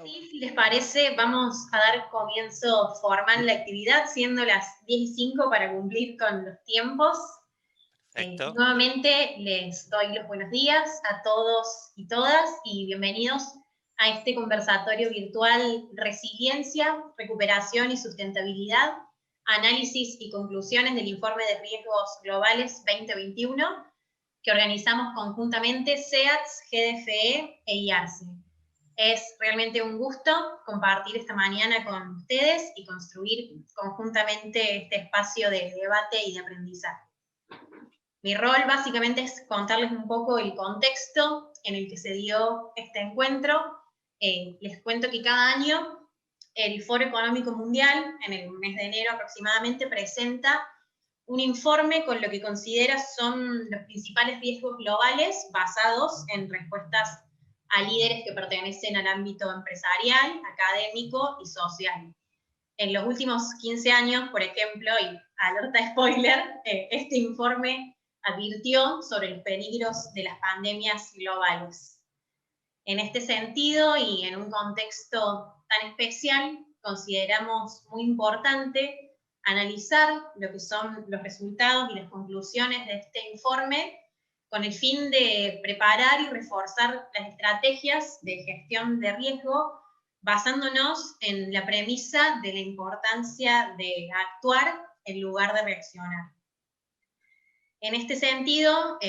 Sí, si les parece, vamos a dar comienzo formal a la actividad, siendo las 10:05 para cumplir con los tiempos. Perfecto. Nuevamente les doy los buenos días a todos y todas y bienvenidos a este conversatorio virtual Resiliencia, Recuperación y Sustentabilidad, Análisis y Conclusiones del Informe de Riesgos Globales 2021, que organizamos conjuntamente SEATS, GDFE e IARCE. Es realmente un gusto compartir esta mañana con ustedes y construir conjuntamente este espacio de debate y de aprendizaje. Mi rol básicamente es contarles un poco el contexto en el que se dio este encuentro. Les cuento que cada año el Foro Económico Mundial, en el mes de enero aproximadamente, presenta un informe con lo que considera son los principales riesgos globales basados en respuestas a líderes que pertenecen al ámbito empresarial, académico y social. En los últimos 15 años, por ejemplo, y alerta spoiler, este informe advirtió sobre los peligros de las pandemias globales. En este sentido, y en un contexto tan especial, consideramos muy importante analizar lo que son los resultados y las conclusiones de este informe con el fin de preparar y reforzar las estrategias de gestión de riesgo basándonos en la premisa de la importancia de actuar en lugar de reaccionar. En este sentido,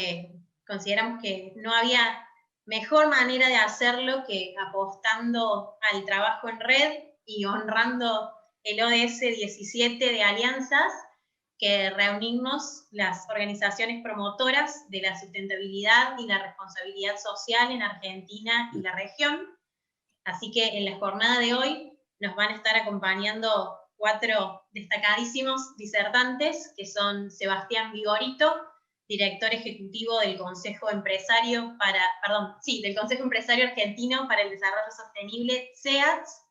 consideramos que no había mejor manera de hacerlo que apostando al trabajo en red y honrando el ODS 17 de alianzas, que reunimos las organizaciones promotoras de la sustentabilidad y la responsabilidad social en Argentina y la región. Así que en la jornada de hoy nos van a estar acompañando 4 destacadísimos disertantes, que son Sebastián Vigorito, director ejecutivo del Consejo Empresario del Consejo Empresario Argentino para el Desarrollo Sostenible, SEATS,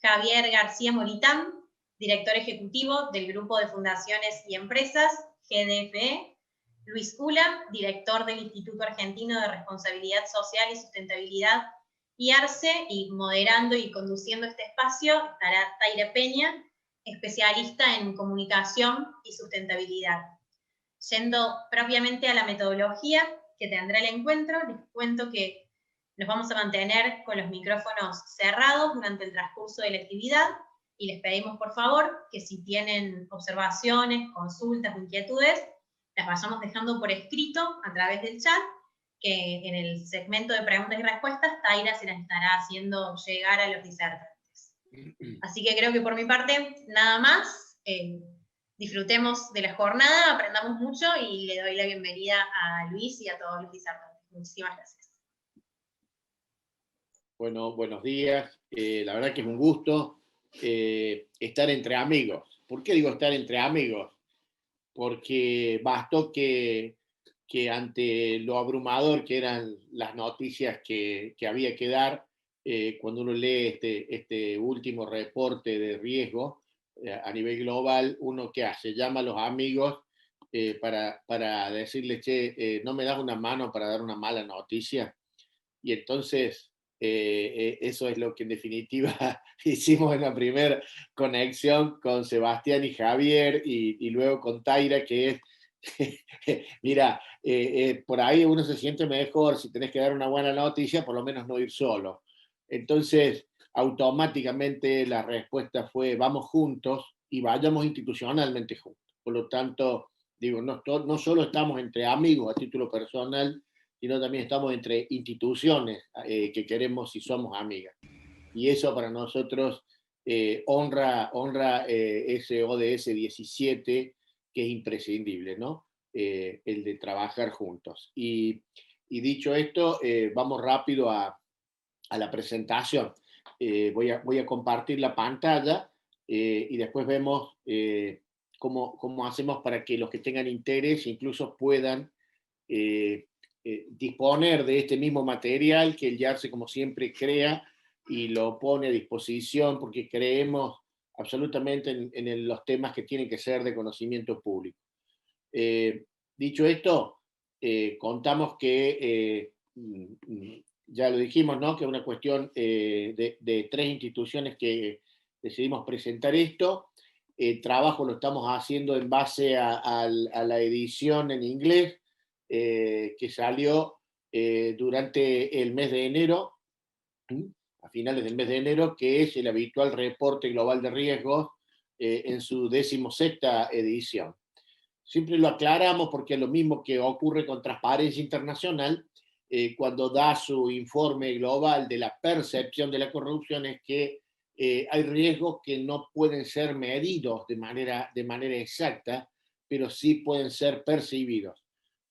Javier García Moritán, director ejecutivo del Grupo de Fundaciones y Empresas, GDFE, Luis Ula, director del Instituto Argentino de Responsabilidad Social y Sustentabilidad, IARCE, y moderando y conduciendo este espacio estará Taira Peña, especialista en comunicación y sustentabilidad. Yendo propiamente a la metodología que tendrá el encuentro, les cuento que nos vamos a mantener con los micrófonos cerrados durante el transcurso de la actividad y les pedimos por favor que si tienen observaciones, consultas o inquietudes, las vayamos dejando por escrito a través del chat, que en el segmento de preguntas y respuestas Taira se las estará haciendo llegar a los disertantes. Así que creo que por mi parte, nada más. Disfrutemos de la jornada, aprendamos mucho y le doy la bienvenida a Luis y a todos los disertantes. Muchísimas gracias. Bueno, buenos días. La verdad que es un gusto estar entre amigos. ¿Por qué digo estar entre amigos? Porque bastó que ante lo abrumador que eran las noticias que había que dar, cuando uno lee este último reporte de riesgo a nivel global, uno ¿qué hace? Llama a los amigos para decirles, che, ¿no me das una mano para dar una mala noticia? Y entonces eso es lo que en definitiva hicimos en la primera conexión con Sebastián y Javier y luego con Taira, que es, mira, por ahí uno se siente mejor si tenés que dar una buena noticia, por lo menos no ir solo. Entonces, automáticamente la respuesta fue vamos juntos y vayamos institucionalmente juntos. Por lo tanto, digo, no solo estamos entre amigos a título personal, sino también estamos entre instituciones que queremos y somos amigas. Y eso para nosotros honra ese ODS 17 que es imprescindible, ¿no? El de trabajar juntos. Y dicho esto, vamos rápido a la presentación. Voy a compartir la pantalla y después vemos cómo hacemos para que los que tengan interés incluso puedan disponer de este mismo material que el IARCE, como siempre, crea y lo pone a disposición porque creemos absolutamente en los temas que tienen que ser de conocimiento público. Dicho esto, contamos que ya lo dijimos, ¿no? Que es una cuestión de tres instituciones que decidimos presentar esto. El trabajo lo estamos haciendo en base a la edición en inglés que salió durante el mes de enero, a finales del mes de enero, que es el habitual reporte global de riesgos en su 16ª edición. Siempre lo aclaramos porque es lo mismo que ocurre con Transparencia Internacional, cuando da su informe global de la percepción de la corrupción, es que hay riesgos que no pueden ser medidos de manera exacta, pero sí pueden ser percibidos.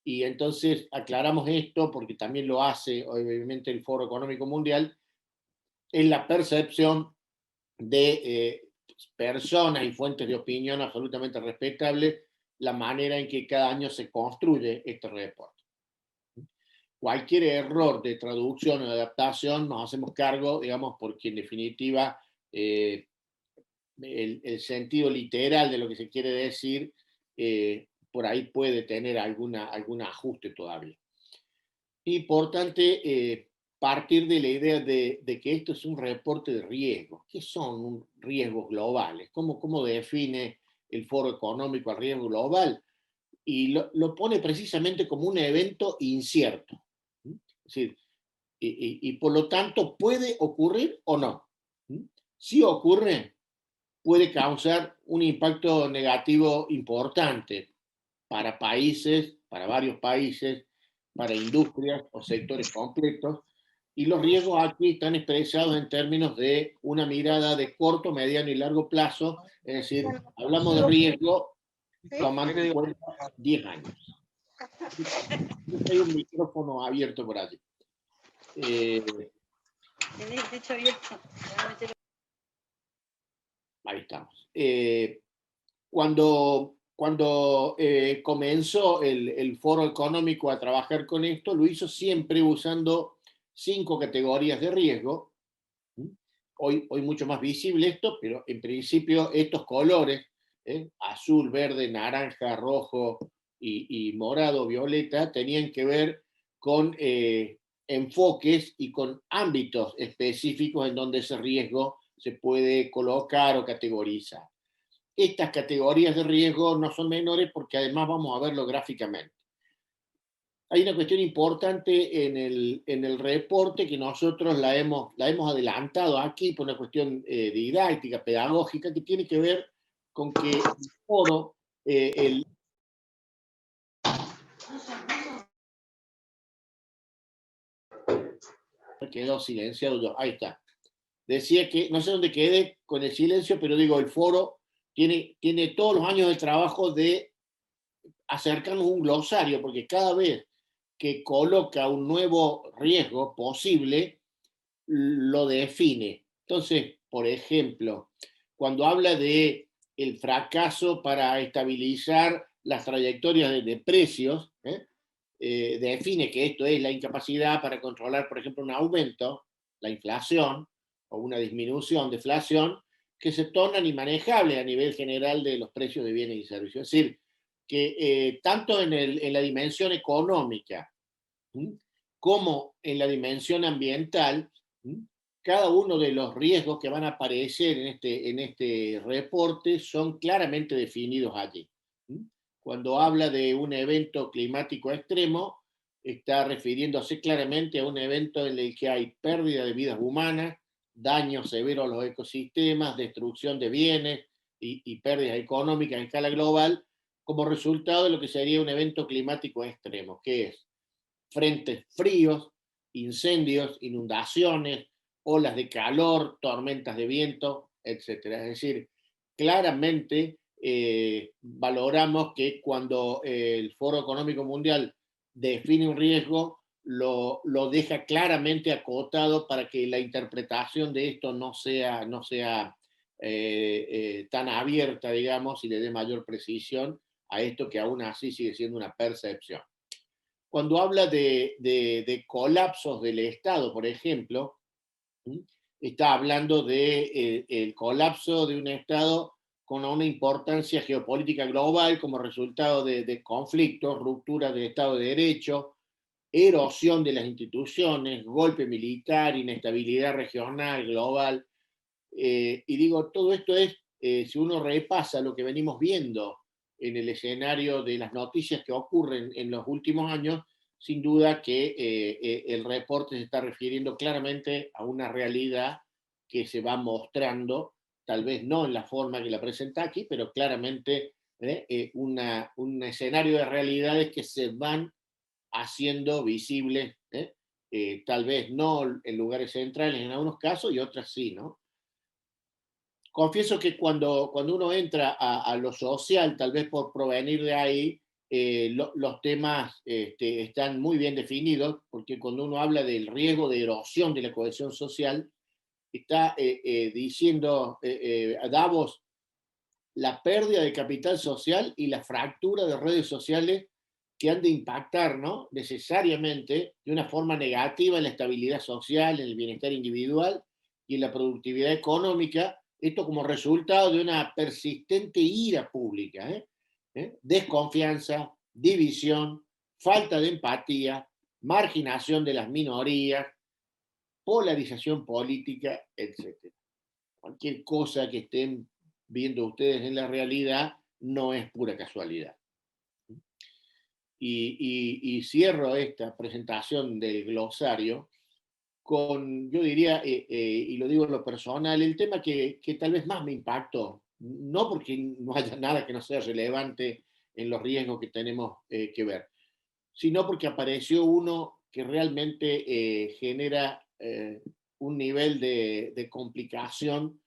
Y entonces aclaramos esto porque también lo hace obviamente el Foro Económico Mundial, en la percepción de personas y fuentes de opinión absolutamente respetables, la manera en que cada año se construye este reporte. Cualquier error de traducción o de adaptación nos hacemos cargo, digamos, porque en definitiva el sentido literal de lo que se quiere decir por ahí puede tener algún ajuste todavía. Importante partir de la idea de que esto es un reporte de riesgos. ¿Qué son riesgos globales? ¿Cómo define el Foro Económico al riesgo global? Y lo pone precisamente como un evento incierto. Es decir, y por lo tanto puede ocurrir o no. Si ocurre, puede causar un impacto negativo importante para países, para varios países, para industrias o sectores completos, y los riesgos aquí están expresados en términos de una mirada de corto, mediano y largo plazo, es decir, hablamos de riesgo tomando en cuenta 10 años. Hay un micrófono abierto por allí. Ahí estamos. Cuando comenzó el Foro Económico a trabajar con esto, lo hizo siempre usando 5 categorías de riesgo. Hoy mucho más visible esto, pero en principio estos colores, azul, verde, naranja, rojo y morado, violeta, tenían que ver con enfoques y con ámbitos específicos en donde ese riesgo se puede colocar o categorizar. Estas categorías de riesgo no son menores porque además vamos a verlo gráficamente. Hay una cuestión importante en el reporte que nosotros la hemos adelantado aquí por una cuestión didáctica, pedagógica, que tiene que ver con que el foro, quedó silenciado yo, ahí está. Decía que, no sé dónde quedé con el silencio, pero digo, el foro tiene todos los años de trabajo de acercarnos un glosario, porque cada vez que coloca un nuevo riesgo posible, lo define. Entonces, por ejemplo, cuando habla de el fracaso para estabilizar las trayectorias de precios, define que esto es la incapacidad para controlar, por ejemplo, un aumento, la inflación, o una disminución, deflación, que se tornan inmanejables a nivel general de los precios de bienes y servicios. Es decir, que tanto en la dimensión económica como en la dimensión ambiental, cada uno de los riesgos que van a aparecer en este reporte son claramente definidos allí. Cuando habla de un evento climático extremo, está refiriéndose claramente a un evento en el que hay pérdida de vidas humanas, daños severos a los ecosistemas, destrucción de bienes y pérdidas económicas en escala global, como resultado de lo que sería un evento climático extremo, que es frentes fríos, incendios, inundaciones, olas de calor, tormentas de viento, etcétera. Es decir, claramente valoramos que cuando el Foro Económico Mundial define un riesgo, lo deja claramente acotado para que la interpretación de esto no sea tan abierta, digamos, y le dé mayor precisión a esto que aún así sigue siendo una percepción. Cuando habla de colapsos del Estado, por ejemplo, está hablando del colapso de un Estado con una importancia geopolítica global como resultado de conflictos, rupturas del Estado de Derecho, erosión de las instituciones, golpe militar, inestabilidad regional, global. Y digo, todo esto es, si uno repasa lo que venimos viendo en el escenario de las noticias que ocurren en los últimos años, sin duda que el reporte se está refiriendo claramente a una realidad que se va mostrando, tal vez no en la forma que la presenta aquí, pero claramente un escenario de realidades que se van haciendo visibles, tal vez no en lugares centrales en algunos casos y otras sí, ¿no? Confieso que cuando uno entra a lo social, tal vez por provenir de ahí, los temas están muy bien definidos, porque cuando uno habla del riesgo de erosión de la cohesión social, está diciendo Davos la pérdida de capital social y la fractura de redes sociales que han de impactar, ¿no?, necesariamente de una forma negativa en la estabilidad social, en el bienestar individual y en la productividad económica, esto como resultado de una persistente ira pública, desconfianza, división, falta de empatía, marginación de las minorías, polarización política, etc. Cualquier cosa que estén viendo ustedes en la realidad no es pura casualidad. Y cierro esta presentación del glosario con, yo diría, y lo digo en lo personal, el tema que tal vez más me impactó, no porque no haya nada que no sea relevante en los riesgos que tenemos que ver, sino porque apareció uno que realmente genera un nivel de complicación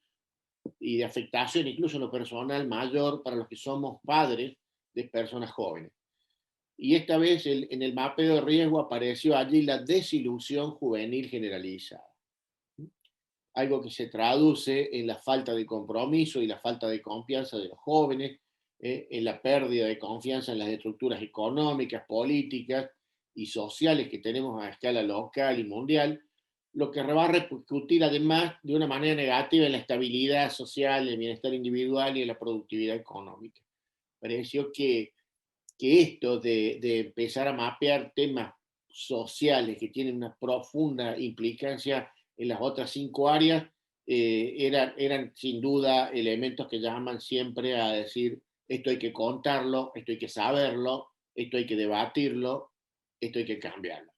y de afectación, incluso en lo personal, mayor para los que somos padres de personas jóvenes. Y esta vez en el mapeo de riesgo apareció allí la desilusión juvenil generalizada. Algo que se traduce en la falta de compromiso y la falta de confianza de los jóvenes, en la pérdida de confianza en las estructuras económicas, políticas y sociales que tenemos a escala local y mundial, lo que va a repercutir además de una manera negativa en la estabilidad social, el bienestar individual y en la productividad económica. Pareció que esto de empezar a mapear temas sociales que tienen una profunda implicancia en las otras 5 áreas, eran sin duda elementos que llaman siempre a decir, esto hay que contarlo, esto hay que saberlo, esto hay que debatirlo, esto hay que cambiarlo.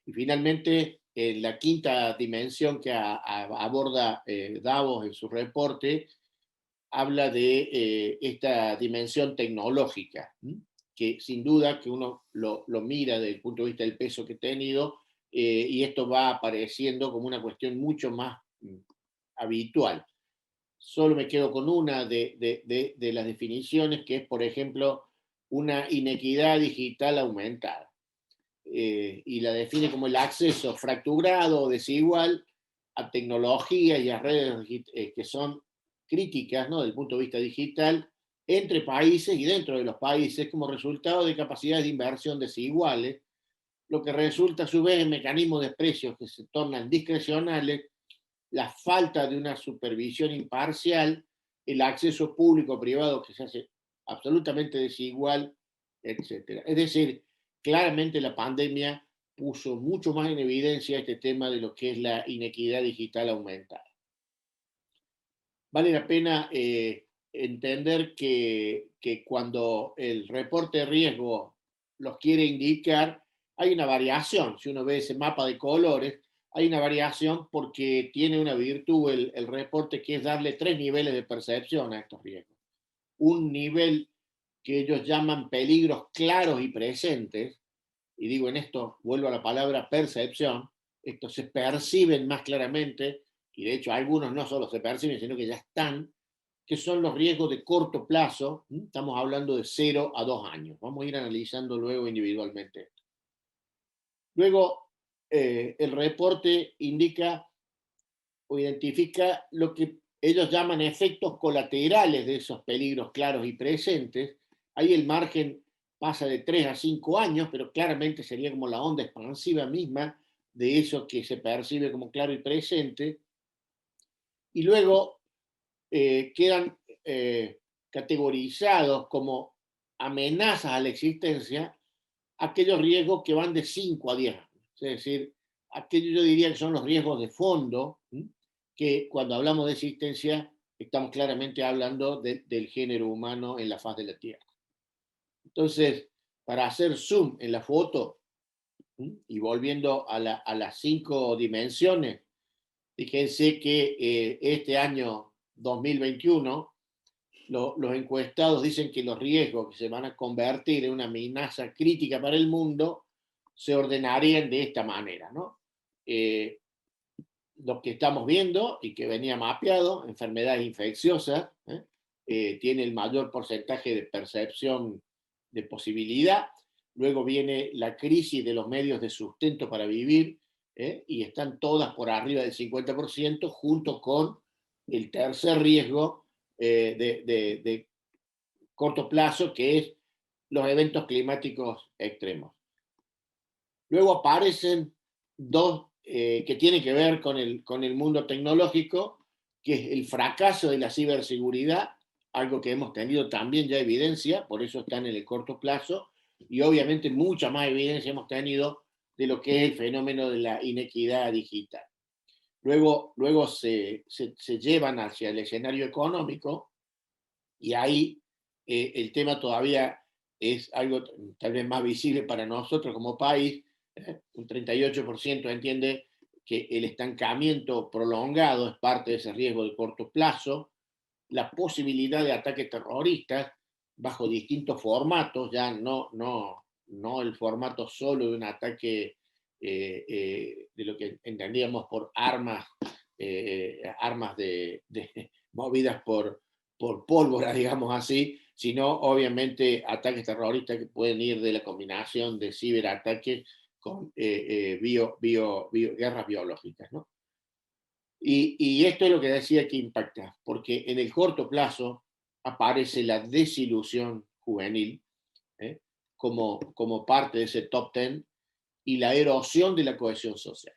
Y finalmente, la quinta dimensión que aborda Davos en su reporte habla de esta dimensión tecnológica, que sin duda que uno lo mira desde el punto de vista del peso que ha tenido, y esto va apareciendo como una cuestión mucho más habitual. Solo me quedo con una de las definiciones, que es, por ejemplo, una inequidad digital aumentada. Y la define como el acceso fracturado o desigual a tecnología y a redes que son críticas, ¿no?, desde el punto de vista digital, entre países y dentro de los países, como resultado de capacidades de inversión desiguales, lo que resulta a su vez en mecanismos de precios que se tornan discrecionales, la falta de una supervisión imparcial, el acceso público-privado que se hace absolutamente desigual, etc. Es decir, claramente la pandemia puso mucho más en evidencia este tema de lo que es la inequidad digital aumentada. Vale la pena entender que cuando el reporte de riesgo los quiere indicar, hay una variación. Si uno ve ese mapa de colores, hay una variación porque tiene una virtud el reporte, que es darle 3 niveles de percepción a estos riesgos. Un nivel que ellos llaman peligros claros y presentes, y digo en esto, vuelvo a la palabra percepción, estos se perciben más claramente, y de hecho algunos no solo se perciben, sino que ya están, que son los riesgos de corto plazo. Estamos hablando de 0 a 2 años. Vamos a ir analizando luego individualmente esto. Luego, el reporte indica o identifica lo que ellos llaman efectos colaterales de esos peligros claros y presentes. Ahí el margen pasa de 3 a 5 años, pero claramente sería como la onda expansiva misma de eso que se percibe como claro y presente. Y luego quedan categorizados como amenazas a la existencia aquellos riesgos que van de 5 a 10 años. Es decir, aquellos yo diría que son los riesgos de fondo, que cuando hablamos de existencia estamos claramente hablando del género humano en la faz de la Tierra. Entonces, para hacer zoom en la foto, y volviendo a las 5 dimensiones, fíjense que este año 2021 los encuestados dicen que los riesgos que se van a convertir en una amenaza crítica para el mundo se ordenarían de esta manera, ¿no? Lo que estamos viendo y que venía mapeado, enfermedades infecciosas, tiene el mayor porcentaje de percepción de posibilidad. Luego viene la crisis de los medios de sustento para vivir, y están todas por arriba del 50%, junto con el tercer riesgo de corto plazo, que es los eventos climáticos extremos. Luego aparecen dos que tienen que ver con el mundo tecnológico, que es el fracaso de la ciberseguridad, algo que hemos tenido también ya evidencia, por eso están en el corto plazo, y obviamente mucha más evidencia hemos tenido de lo que es el fenómeno de la inequidad digital. Luego se llevan hacia el escenario económico, y ahí el tema todavía es algo tal vez más visible para nosotros como país. Un 38% entiende que el estancamiento prolongado es parte de ese riesgo de corto plazo, la posibilidad de ataques terroristas bajo distintos formatos, ya no el formato solo de un ataque de lo que entendíamos por armas, armas movidas por pólvora, digamos así, sino obviamente ataques terroristas que pueden ir de la combinación de ciberataques con guerras biológicas, ¿no? Y esto es lo que decía que impacta, porque en el corto plazo aparece la desilusión juvenil, ¿eh? como parte de ese top 10, y la erosión de la cohesión social.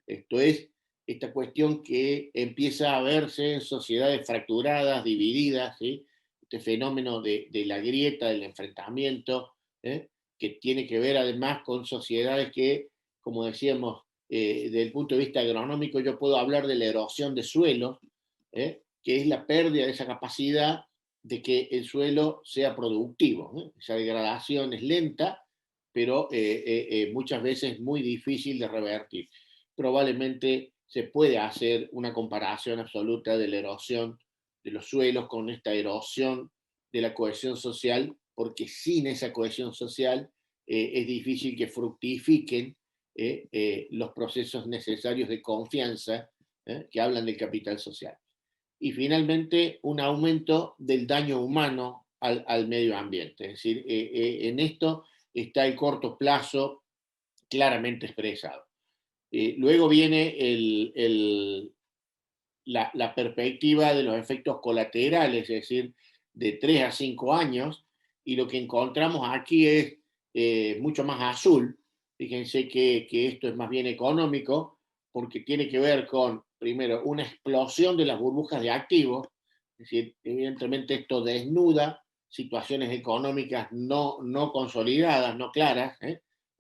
Esto es esta cuestión que empieza a verse en sociedades fracturadas, divididas, ¿sí? Este fenómeno de la grieta, del enfrentamiento, que tiene que ver además con sociedades que, como decíamos, desde el punto de vista agronómico, yo puedo hablar de la erosión de suelos, que es la pérdida de esa capacidad de que el suelo sea productivo. Esa degradación es lenta, pero muchas veces muy difícil de revertir. Probablemente se puede hacer una comparación absoluta de la erosión de los suelos con esta erosión de la cohesión social, porque sin esa cohesión social es difícil que fructifiquen los procesos necesarios de confianza que hablan del capital social. Y finalmente, un aumento del daño humano al medio ambiente. Es decir, en esto está el corto plazo claramente expresado. Luego viene la perspectiva de los efectos colaterales, es decir, de 3 a 5 años, y lo que encontramos aquí es mucho más azul. Fíjense que esto es más bien económico, porque tiene que ver con, primero, una explosión de las burbujas de activos, es decir, evidentemente esto desnuda situaciones económicas no consolidadas, no claras.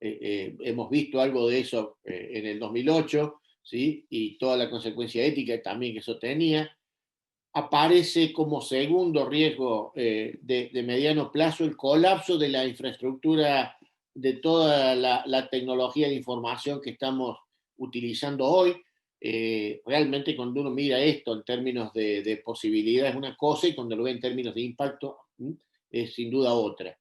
Hemos visto algo de eso en el 2008, ¿sí? Y toda la consecuencia ética también que eso tenía. Aparece como segundo riesgo de mediano plazo el colapso de la infraestructura de toda la tecnología de información que estamos utilizando hoy. Realmente cuando uno mira esto en términos de posibilidad es una cosa, y cuando lo ve en términos de impacto es sin duda otra.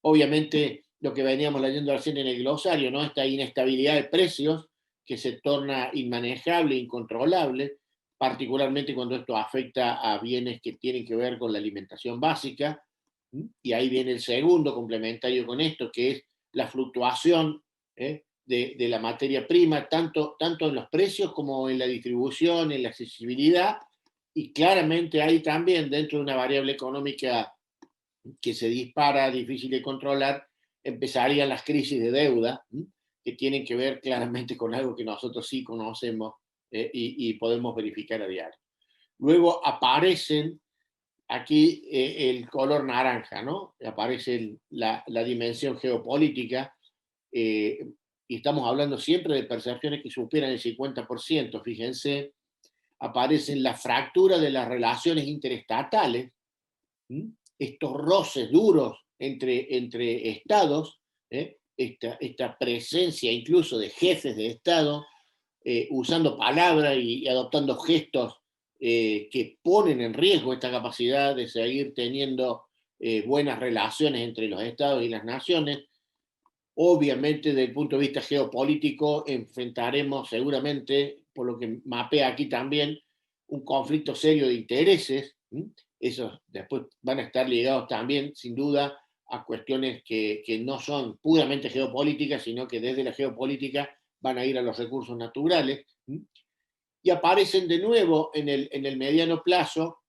Obviamente lo que veníamos leyendo recién en el glosario, ¿no? Esta inestabilidad de precios que se torna inmanejable, incontrolable, particularmente cuando esto afecta a bienes que tienen que ver con la alimentación básica. Y ahí viene el segundo complementario con esto, que es la fluctuación de la materia prima, tanto en los precios como en la distribución, en la accesibilidad, y claramente hay también dentro de una variable económica que se dispara, difícil de controlar, empezarían las crisis de deuda, que tienen que ver claramente con algo que nosotros sí conocemos y podemos verificar a diario. Luego aparecen aquí el color naranja, ¿no? Aparece la dimensión geopolítica, y estamos hablando siempre de percepciones que superan el 50%, fíjense, aparecen la fractura de las relaciones interestatales, estos roces duros entre estados, esta presencia incluso de jefes de Estado usando palabras y adoptando gestos que ponen en riesgo esta capacidad de seguir teniendo buenas relaciones entre los estados y las naciones. Obviamente, desde el punto de vista geopolítico, enfrentaremos seguramente, por lo que mapea aquí también, un conflicto serio de intereses. Esos después van a estar ligados también, sin duda, a cuestiones que no son puramente geopolíticas, sino que desde la geopolítica van a ir a los recursos naturales. Y aparecen de nuevo en el mediano plazo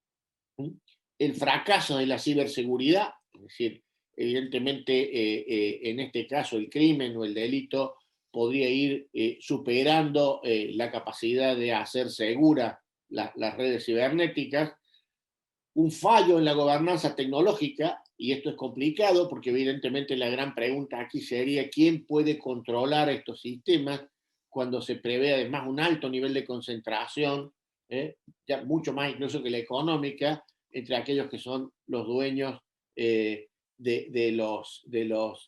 el fracaso de la ciberseguridad, es decir, evidentemente en este caso el crimen o el delito podría ir superando la capacidad de hacer seguras las redes cibernéticas, un fallo en la gobernanza tecnológica, y esto es complicado porque evidentemente la gran pregunta aquí sería quién puede controlar estos sistemas cuando se prevé además un alto nivel de concentración, ya mucho más incluso que la económica, entre aquellos que son los dueños de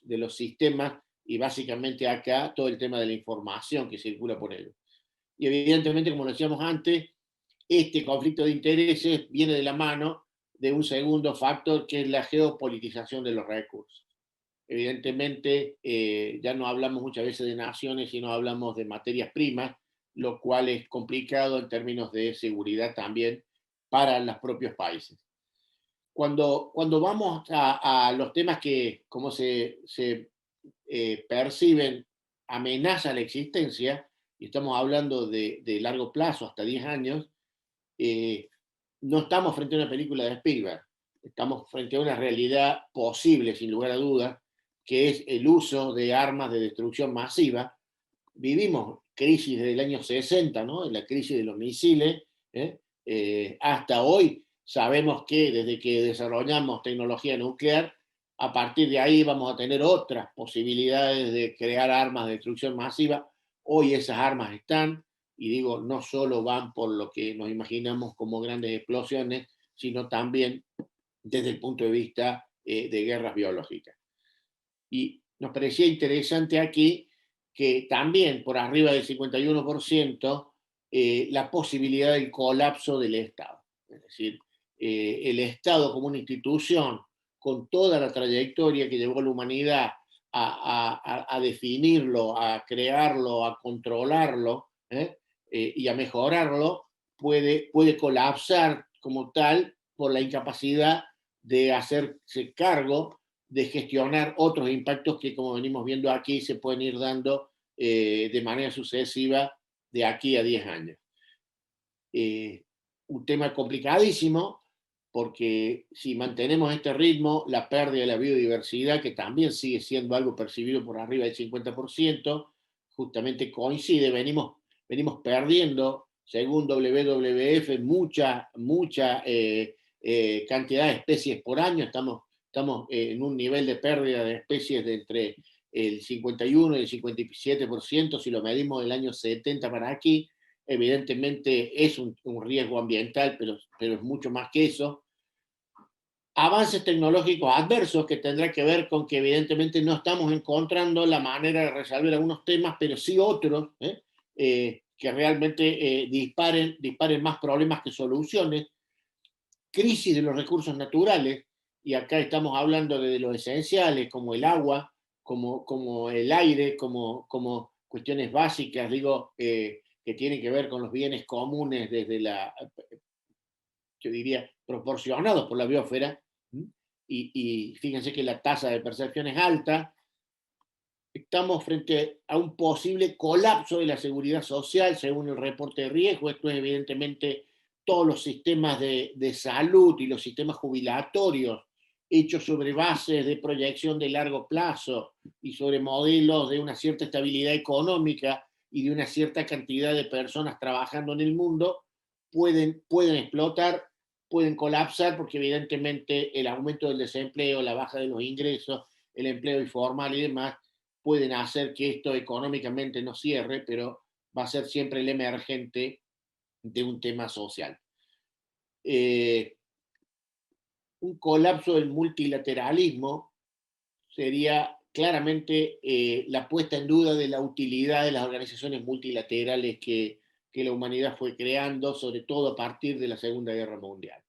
los sistemas y básicamente acá todo el tema de la información que circula por ellos. Y evidentemente, como decíamos antes, este conflicto de intereses viene de la mano de un segundo factor que es la geopolitización de los recursos. Evidentemente, ya no hablamos muchas veces de naciones, sino hablamos de materias primas, lo cual es complicado en términos de seguridad también para los propios países. Cuando vamos a los temas que, como se perciben, amenaza la existencia, y estamos hablando de largo plazo, hasta 10 años, no estamos frente a una película de Spielberg, estamos frente a una realidad posible, sin lugar a dudas, que es el uso de armas de destrucción masiva. Vivimos crisis desde el año 60, ¿no? La crisis de los misiles, hasta hoy sabemos que desde que desarrollamos tecnología nuclear, a partir de ahí vamos a tener otras posibilidades de crear armas de destrucción masiva. Hoy esas armas están, y digo, no solo van por lo que nos imaginamos como grandes explosiones, sino también desde el punto de vista de guerras biológicas. Y nos parecía interesante aquí que también por arriba del 51% la posibilidad del colapso del Estado. Es decir, el Estado como una institución con toda la trayectoria que llevó a la humanidad a definirlo, a crearlo, a controlarlo y a mejorarlo, puede colapsar como tal por la incapacidad de hacerse cargo de gestionar otros impactos que, como venimos viendo aquí, se pueden ir dando de manera sucesiva de aquí a 10 años. Un tema complicadísimo, porque si mantenemos este ritmo, la pérdida de la biodiversidad, que también sigue siendo algo percibido por arriba del 50%, justamente coincide, venimos perdiendo, según WWF, mucha cantidad de especies por año, estamos en un nivel de pérdida de especies de entre el 51 y el 57%, si lo medimos del año 70 para aquí. Evidentemente es un riesgo ambiental, pero es mucho más que eso. Avances tecnológicos adversos que tendrá que ver con que evidentemente no estamos encontrando la manera de resolver algunos temas, pero sí otros que realmente disparen más problemas que soluciones. Crisis de los recursos naturales, y acá estamos hablando de los esenciales como el agua, como el aire, como cuestiones básicas, digo, que tienen que ver con los bienes comunes desde yo diría, proporcionados por la biosfera, y fíjense que la tasa de percepción es alta. Estamos frente a un posible colapso de la seguridad social según el reporte de riesgo. Esto es evidentemente todos los sistemas de salud y los sistemas jubilatorios hechos sobre bases de proyección de largo plazo y sobre modelos de una cierta estabilidad económica y de una cierta cantidad de personas trabajando en el mundo, pueden explotar, pueden colapsar, porque evidentemente el aumento del desempleo, la baja de los ingresos, el empleo informal y demás pueden hacer que esto económicamente no cierre, pero va a ser siempre el emergente de un tema social. Eh, un colapso del multilateralismo sería claramente la puesta en duda de la utilidad de las organizaciones multilaterales que la humanidad fue creando, sobre todo a partir de la Segunda Guerra Mundial.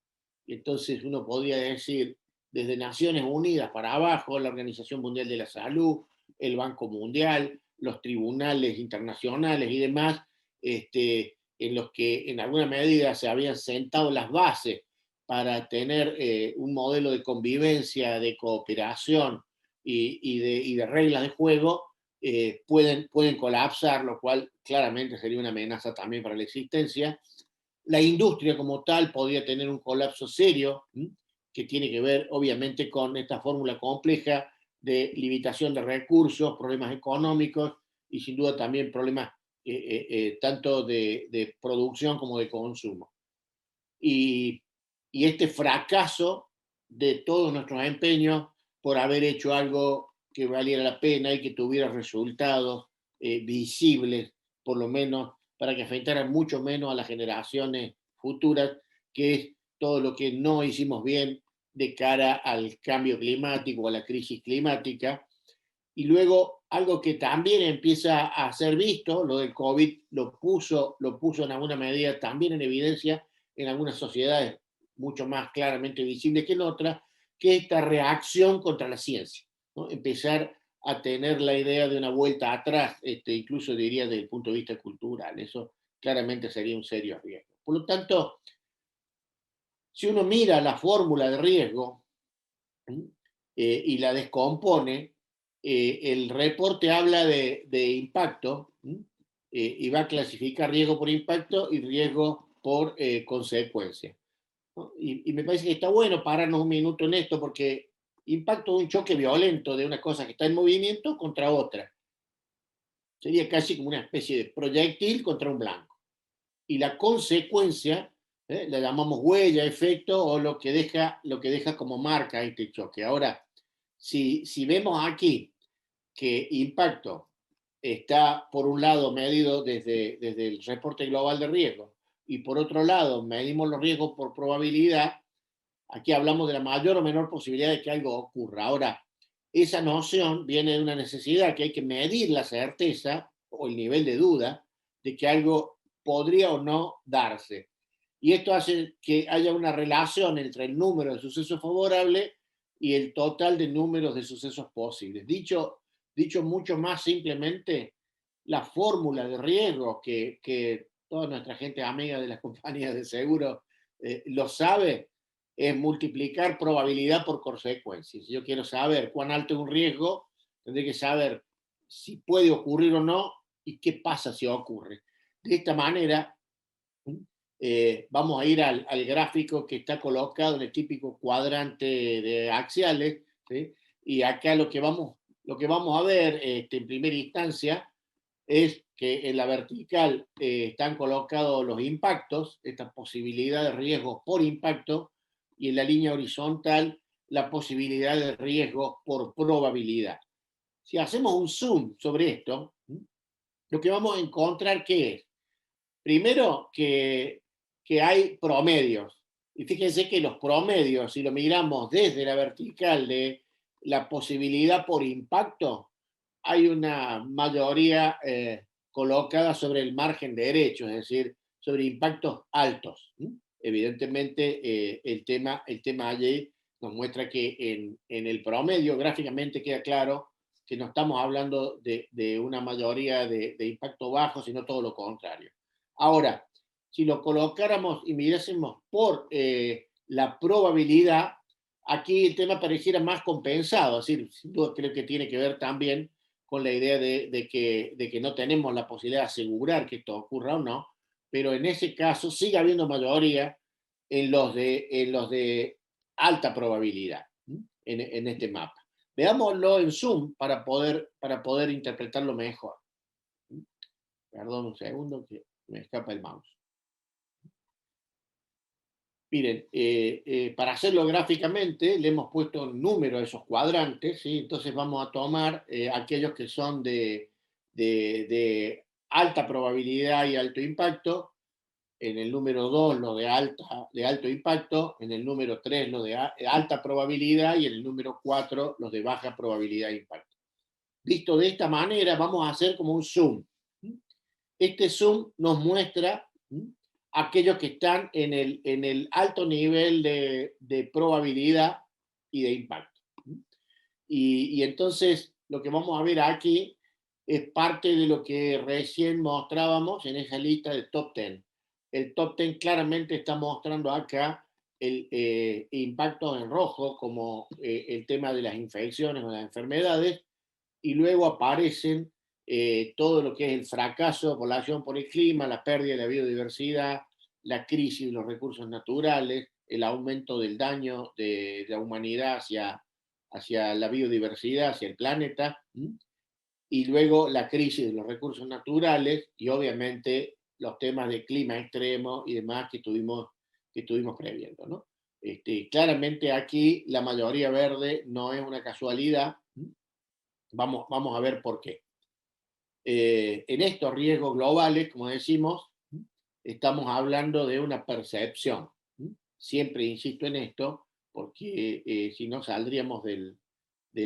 Y entonces uno podría decir, desde Naciones Unidas para abajo, la Organización Mundial de la Salud, el Banco Mundial, los tribunales internacionales y demás, en los que en alguna medida se habían sentado las bases para tener un modelo de convivencia, de cooperación y de reglas de juego, pueden colapsar, lo cual claramente sería una amenaza también para la existencia. La industria como tal podría tener un colapso serio, que tiene que ver obviamente con esta fórmula compleja de limitación de recursos, problemas económicos y sin duda también problemas tanto de producción como de consumo. Y, y este fracaso de todos nuestros empeños por haber hecho algo que valiera la pena y que tuviera resultados visibles, por lo menos para que afectaran mucho menos a las generaciones futuras, que es todo lo que no hicimos bien de cara al cambio climático, a la crisis climática. Y luego algo que también empieza a ser visto, lo del COVID lo puso en alguna medida también en evidencia en algunas sociedades mucho más claramente visible que en otras, que esta reacción contra la ciencia, ¿no? Empezar a tener la idea de una vuelta atrás, incluso diría desde el punto de vista cultural. Eso claramente sería un serio riesgo. Por lo tanto, si uno mira la fórmula de riesgo y la descompone, el reporte habla de impacto y va a clasificar riesgo por impacto y riesgo por consecuencia, ¿no? Y me parece que está bueno pararnos un minuto en esto porque impacto de un choque violento de una cosa que está en movimiento contra otra. Sería casi como una especie de proyectil contra un blanco. Y la consecuencia, la llamamos huella, efecto o lo que deja como marca este choque. Ahora, si vemos aquí que impacto está, por un lado, medido desde el reporte global de riesgo y por otro lado, medimos los riesgos por probabilidad, aquí hablamos de la mayor o menor posibilidad de que algo ocurra. Ahora, esa noción viene de una necesidad que hay que medir la certeza o el nivel de duda de que algo podría o no darse. Y esto hace que haya una relación entre el número de sucesos favorables y el total de números de sucesos posibles. Dicho mucho más simplemente, la fórmula de riesgo que toda nuestra gente amiga de las compañías de seguro lo sabe, es multiplicar probabilidad por consecuencia. Si yo quiero saber cuán alto es un riesgo, tendré que saber si puede ocurrir o no y qué pasa si ocurre. De esta manera, vamos a ir al gráfico que está colocado en el típico cuadrante de axiales, ¿sí? Y acá lo que vamos a ver en primera instancia es que en la vertical están colocados los impactos, esta posibilidad de riesgo por impacto, y en la línea horizontal la posibilidad de riesgo por probabilidad. Si hacemos un zoom sobre esto, lo que vamos a encontrar que es, primero, que hay promedios. Y fíjense que los promedios, si lo miramos desde la vertical de la posibilidad por impacto, hay una mayoría colocada sobre el margen derecho, es decir, sobre impactos altos. Evidentemente, el tema allí nos muestra que en el promedio gráficamente queda claro que no estamos hablando de una mayoría de impacto bajo, sino todo lo contrario. Ahora, si lo colocáramos y mirásemos por la probabilidad, aquí el tema pareciera más compensado, es decir, sin duda creo que tiene que ver también con la idea de que no tenemos la posibilidad de asegurar que esto ocurra o no, pero en ese caso sigue habiendo mayoría en los de alta probabilidad en este mapa. Veámoslo en zoom para poder interpretarlo mejor. Perdón un segundo que me escapa el mouse. Miren, para hacerlo gráficamente, le hemos puesto un número a esos cuadrantes, ¿sí? Entonces vamos a tomar aquellos que son de alta probabilidad y alto impacto, en el número 2 lo de alto impacto, en el número 3 lo de alta probabilidad y en el número 4 los de baja probabilidad de impacto. Visto de esta manera, vamos a hacer como un zoom. Este zoom nos muestra aquellos que están en el alto nivel de probabilidad y de impacto. Y entonces lo que vamos a ver aquí es parte de lo que recién mostrábamos en esa lista de top 10. El top 10 claramente está mostrando acá el impacto en rojo, como el tema de las infecciones o las enfermedades, y luego aparecen todo lo que es el fracaso de población por el clima, la pérdida de la biodiversidad, la crisis de los recursos naturales, el aumento del daño de la humanidad hacia la biodiversidad, hacia el planeta, y luego la crisis de los recursos naturales y obviamente los temas de clima extremo y demás que estuvimos previendo, ¿no? Claramente aquí la mayoría verde no es una casualidad. Vamos a ver por qué. En estos riesgos globales, como decimos, estamos hablando de una percepción. Siempre insisto en esto, porque si no saldríamos de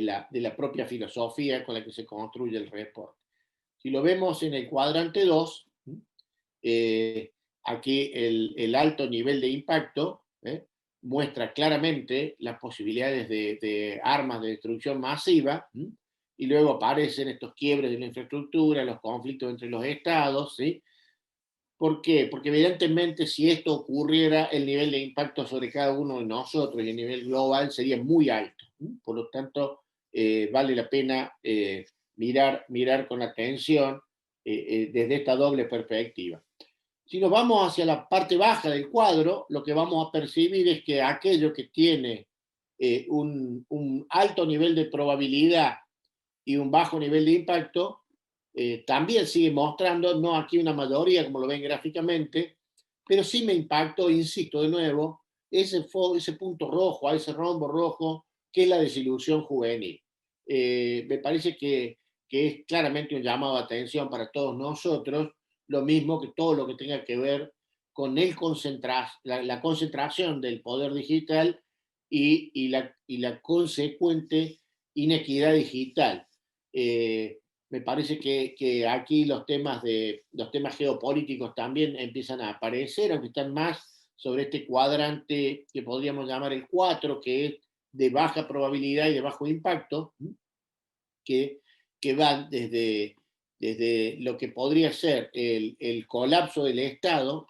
la propia filosofía con la que se construye el reporte. Si lo vemos en el cuadrante 2, aquí el alto nivel de impacto muestra claramente las posibilidades de armas de destrucción masiva, y luego aparecen estos quiebres de la infraestructura, los conflictos entre los estados, ¿sí? ¿Por qué? Porque evidentemente si esto ocurriera, el nivel de impacto sobre cada uno de nosotros y a nivel global sería muy alto. Por lo tanto, vale la pena mirar con atención desde esta doble perspectiva. Si nos vamos hacia la parte baja del cuadro, lo que vamos a percibir es que aquello que tiene un alto nivel de probabilidad y un bajo nivel de impacto, también sigue mostrando, no aquí una mayoría como lo ven gráficamente, pero sí me impactó, insisto de nuevo, ese punto rojo, a ese rombo rojo, que es la desilusión juvenil. Me parece que es claramente un llamado de atención para todos nosotros, lo mismo que todo lo que tenga que ver con la concentración del poder digital y la consecuente inequidad digital. Me parece que aquí los temas geopolíticos también empiezan a aparecer, aunque están más sobre este cuadrante que podríamos llamar el 4, que es de baja probabilidad y de bajo impacto, que van desde lo que podría ser el colapso del Estado,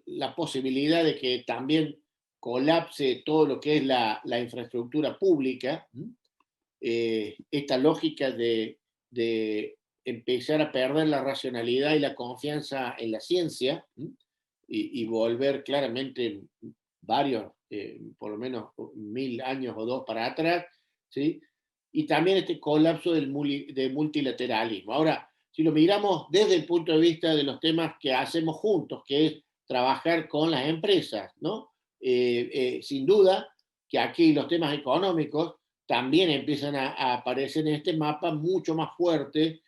la posibilidad de que también colapse todo lo que es la infraestructura pública, esta lógica de empezar a perder la racionalidad y la confianza en la ciencia, y volver claramente varios, por lo menos 1000 años o dos para atrás, ¿sí? Y también este colapso del multilateralismo. Ahora, si lo miramos desde el punto de vista de los temas que hacemos juntos, que es trabajar con las empresas, ¿no? Sin duda que aquí los temas económicos también empiezan a aparecer en este mapa mucho más fuerte,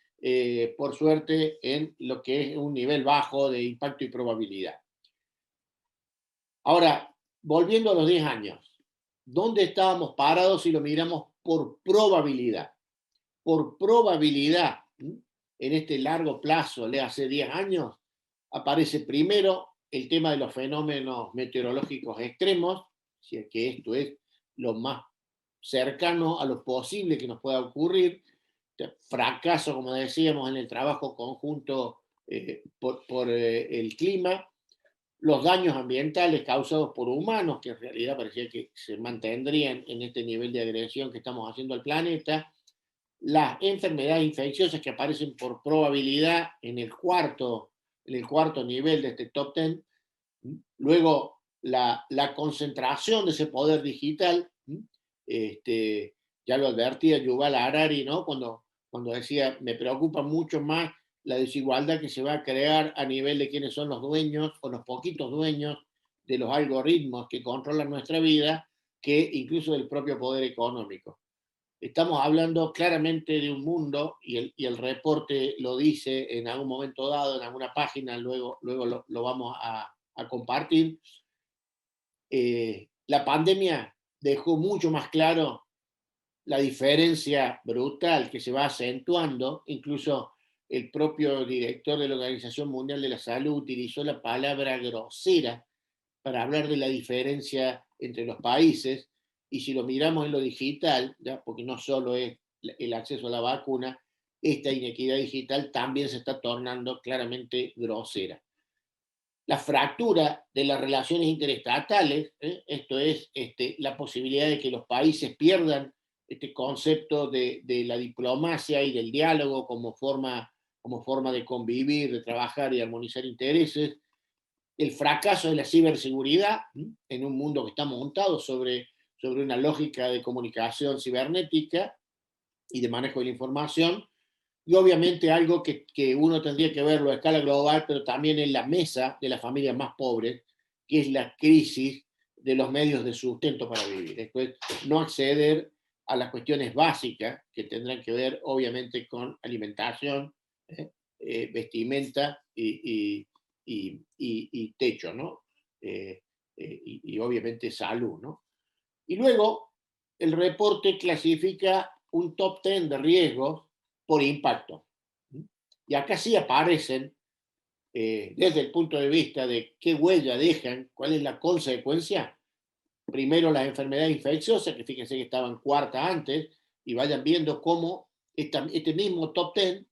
por suerte, en lo que es un nivel bajo de impacto y probabilidad. Ahora, volviendo a los 10 años, ¿dónde estábamos parados si lo miramos por probabilidad? Por probabilidad, en este largo plazo, le hace 10 años, aparece primero el tema de los fenómenos meteorológicos extremos, si es que esto es lo más cercano a lo posible que nos pueda ocurrir, fracaso, como decíamos, en el trabajo conjunto por el clima, los daños ambientales causados por humanos, que en realidad parecía que se mantendrían en este nivel de agresión que estamos haciendo al planeta, las enfermedades infecciosas que aparecen por probabilidad en el cuarto nivel de este top 10, luego la concentración de ese poder digital, ya lo advertía Yuval Harari, ¿no? Cuando decía, me preocupa mucho más la desigualdad que se va a crear a nivel de quiénes son los dueños o los poquitos dueños de los algoritmos que controlan nuestra vida, que incluso del propio poder económico. Estamos hablando claramente de un mundo, y el reporte lo dice en algún momento dado, en alguna página, luego lo vamos a compartir. La pandemia dejó mucho más claro la diferencia brutal que se va acentuando. Incluso el propio director de la Organización Mundial de la Salud utilizó la palabra grosera para hablar de la diferencia entre los países. Y si lo miramos en lo digital, ¿ya? Porque no solo es el acceso a la vacuna, esta inequidad digital también se está tornando claramente grosera. La fractura de las relaciones interestatales, esto es la posibilidad de que los países pierdan este concepto de la diplomacia y del diálogo como forma de convivir, de trabajar y de armonizar intereses. El fracaso de la ciberseguridad en un mundo que está montado sobre una lógica de comunicación cibernética y de manejo de la información. Y obviamente algo que uno tendría que verlo a escala global, pero también en la mesa de las familias más pobres, que es la crisis de los medios de sustento para vivir. Esto es, no acceder a las cuestiones básicas que tendrán que ver obviamente con alimentación, vestimenta y techo, ¿no? Y obviamente salud, ¿no? Y luego el reporte clasifica un top 10 de riesgos por impacto. Y acá sí aparecen, desde el punto de vista de qué huella dejan, cuál es la consecuencia. Primero las enfermedades infecciosas, que fíjense que estaban cuarta antes, y vayan viendo cómo este mismo top 10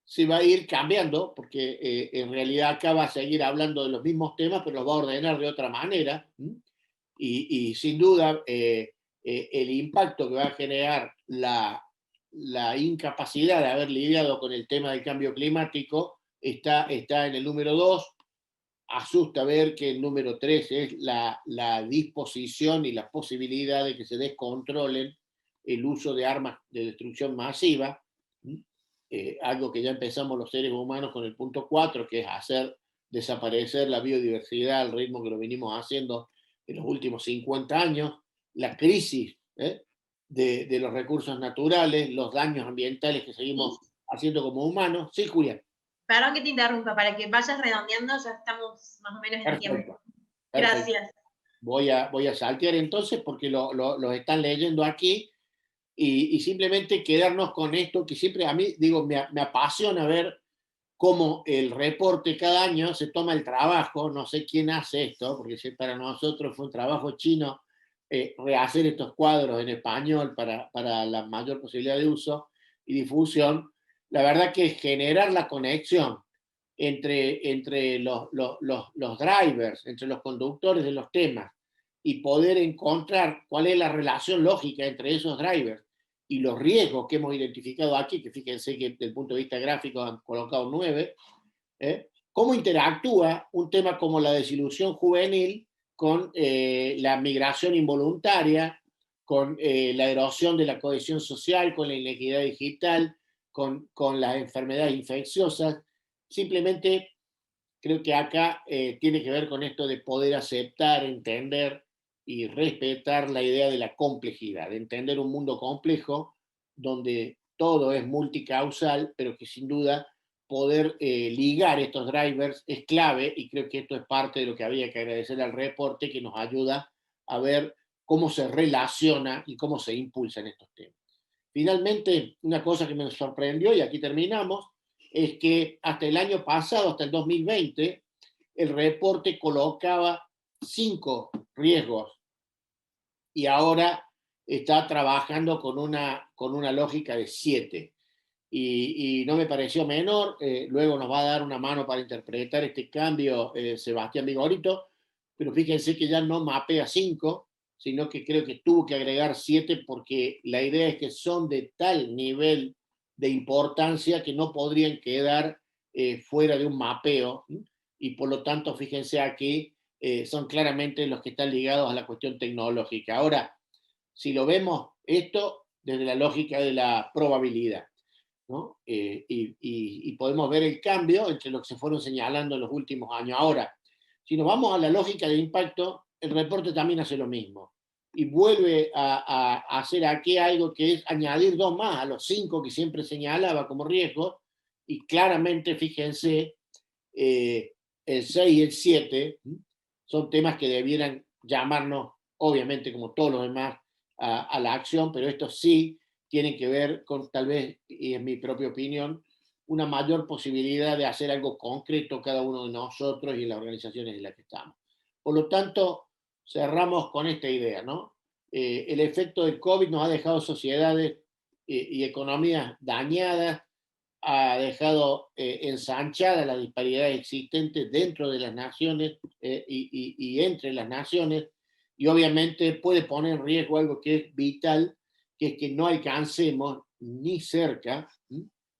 se va a ir cambiando, porque en realidad acá va a seguir hablando de los mismos temas, pero los va a ordenar de otra manera. Y sin duda, el impacto que va a generar la incapacidad de haber lidiado con el tema del cambio climático está en el número 2. Asusta ver que el número 3 es la disposición y la posibilidad de que se descontrolen el uso de armas de destrucción masiva, algo que ya empezamos los seres humanos con el punto 4, que es hacer desaparecer la biodiversidad al ritmo que lo venimos haciendo en los últimos 50 años, la crisis de los recursos naturales, los daños ambientales que seguimos haciendo como humanos. Sí, Julián. Perdón que te interrumpa, para que vayas redondeando, ya estamos más o menos en Perfecto, tiempo. perfecto. Gracias. Voy a saltear entonces porque lo están leyendo aquí y simplemente quedarnos con esto que siempre a mí, digo, me apasiona ver cómo el reporte cada año se toma el trabajo, no sé quién hace esto, porque para nosotros fue un trabajo chino rehacer estos cuadros en español para la mayor posibilidad de uso y difusión. La verdad que generar la conexión entre los drivers, entre los conductores de los temas, y poder encontrar cuál es la relación lógica entre esos drivers y los riesgos que hemos identificado aquí, que fíjense que desde el punto de vista gráfico han colocado 9, cómo interactúa un tema como la desilusión juvenil con la migración involuntaria, con la erosión de la cohesión social, con la inequidad digital, con las enfermedades infecciosas. Simplemente creo que acá tiene que ver con esto de poder aceptar, entender y respetar la idea de la complejidad, de entender un mundo complejo donde todo es multicausal, pero que sin duda poder ligar estos drivers es clave, y creo que esto es parte de lo que había que agradecer al reporte, que nos ayuda a ver cómo se relaciona y cómo se impulsan estos temas. Finalmente, una cosa que me sorprendió, y aquí terminamos, es que hasta el año pasado, hasta el 2020, el reporte colocaba 5 riesgos y ahora está trabajando con una lógica de 7. Y no me pareció menor. Luego nos va a dar una mano para interpretar este cambio Sebastián Vigorito, pero fíjense que ya no mapea 5, sino que creo que tuvo que agregar 7 porque la idea es que son de tal nivel de importancia que no podrían quedar fuera de un mapeo, y por lo tanto, fíjense aquí, son claramente los que están ligados a la cuestión tecnológica. Ahora, si lo vemos esto desde la lógica de la probabilidad, ¿no? Y podemos ver el cambio entre lo que se fueron señalando en los últimos años. Ahora, si nos vamos a la lógica de impacto, el reporte también hace lo mismo y vuelve a hacer aquí algo que es añadir 2 más a los 5 que siempre señalaba como riesgo, y claramente, fíjense, el 6 y el 7 son temas que debieran llamarnos, obviamente, como todos los demás, a la acción, pero estos sí tienen que ver con, tal vez, y en mi propia opinión, una mayor posibilidad de hacer algo concreto cada uno de nosotros y en las organizaciones en las que estamos. Por lo tanto, cerramos con esta idea, ¿no? El efecto del COVID nos ha dejado sociedades y economías dañadas, ha dejado ensanchadas las disparidades existentes dentro de las naciones y entre las naciones, y obviamente puede poner en riesgo algo que es vital, que es que no alcancemos ni cerca,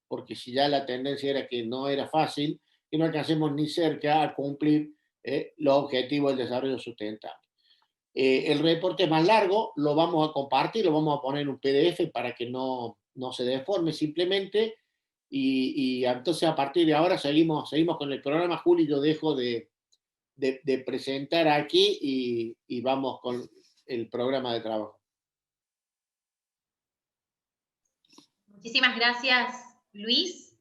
porque si ya la tendencia era que no era fácil, que no alcancemos ni cerca a cumplir los objetivos del desarrollo sustentable. El reporte es más largo, lo vamos a compartir, lo vamos a poner en un PDF para que no se deforme simplemente. Y entonces a partir de ahora seguimos con el programa. Juli, yo dejo de presentar aquí y vamos con el programa de trabajo. Muchísimas gracias, Luis.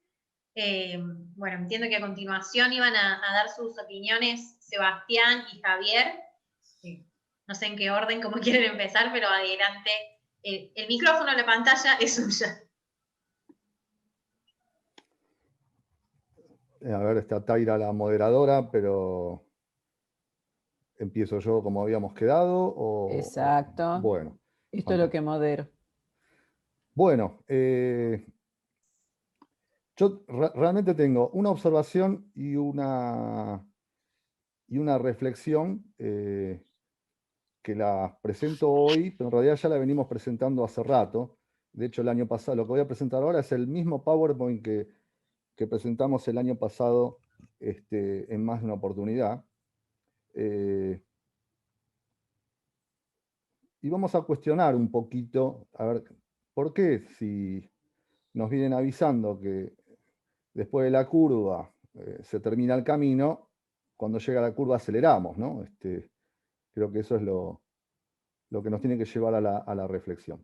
Bueno, entiendo que a continuación iban a dar sus opiniones Sebastián y Javier. No sé en qué orden, cómo quieren empezar, pero adelante. El micrófono, la pantalla es suya. A ver, está Taira la moderadora, pero empiezo yo como habíamos quedado. Exacto. Bueno. Esto fantástico. Es lo que modero. Bueno, yo realmente tengo una observación y una reflexión que la presento hoy, pero en realidad ya la venimos presentando hace rato. De hecho, el año pasado, lo que voy a presentar ahora es el mismo PowerPoint que presentamos el año pasado en más de una oportunidad. Y vamos a cuestionar un poquito, a ver, ¿por qué si nos vienen avisando que después de la curva se termina el camino, cuando llega la curva aceleramos, ¿no? Creo que eso es lo que nos tiene que llevar a la reflexión.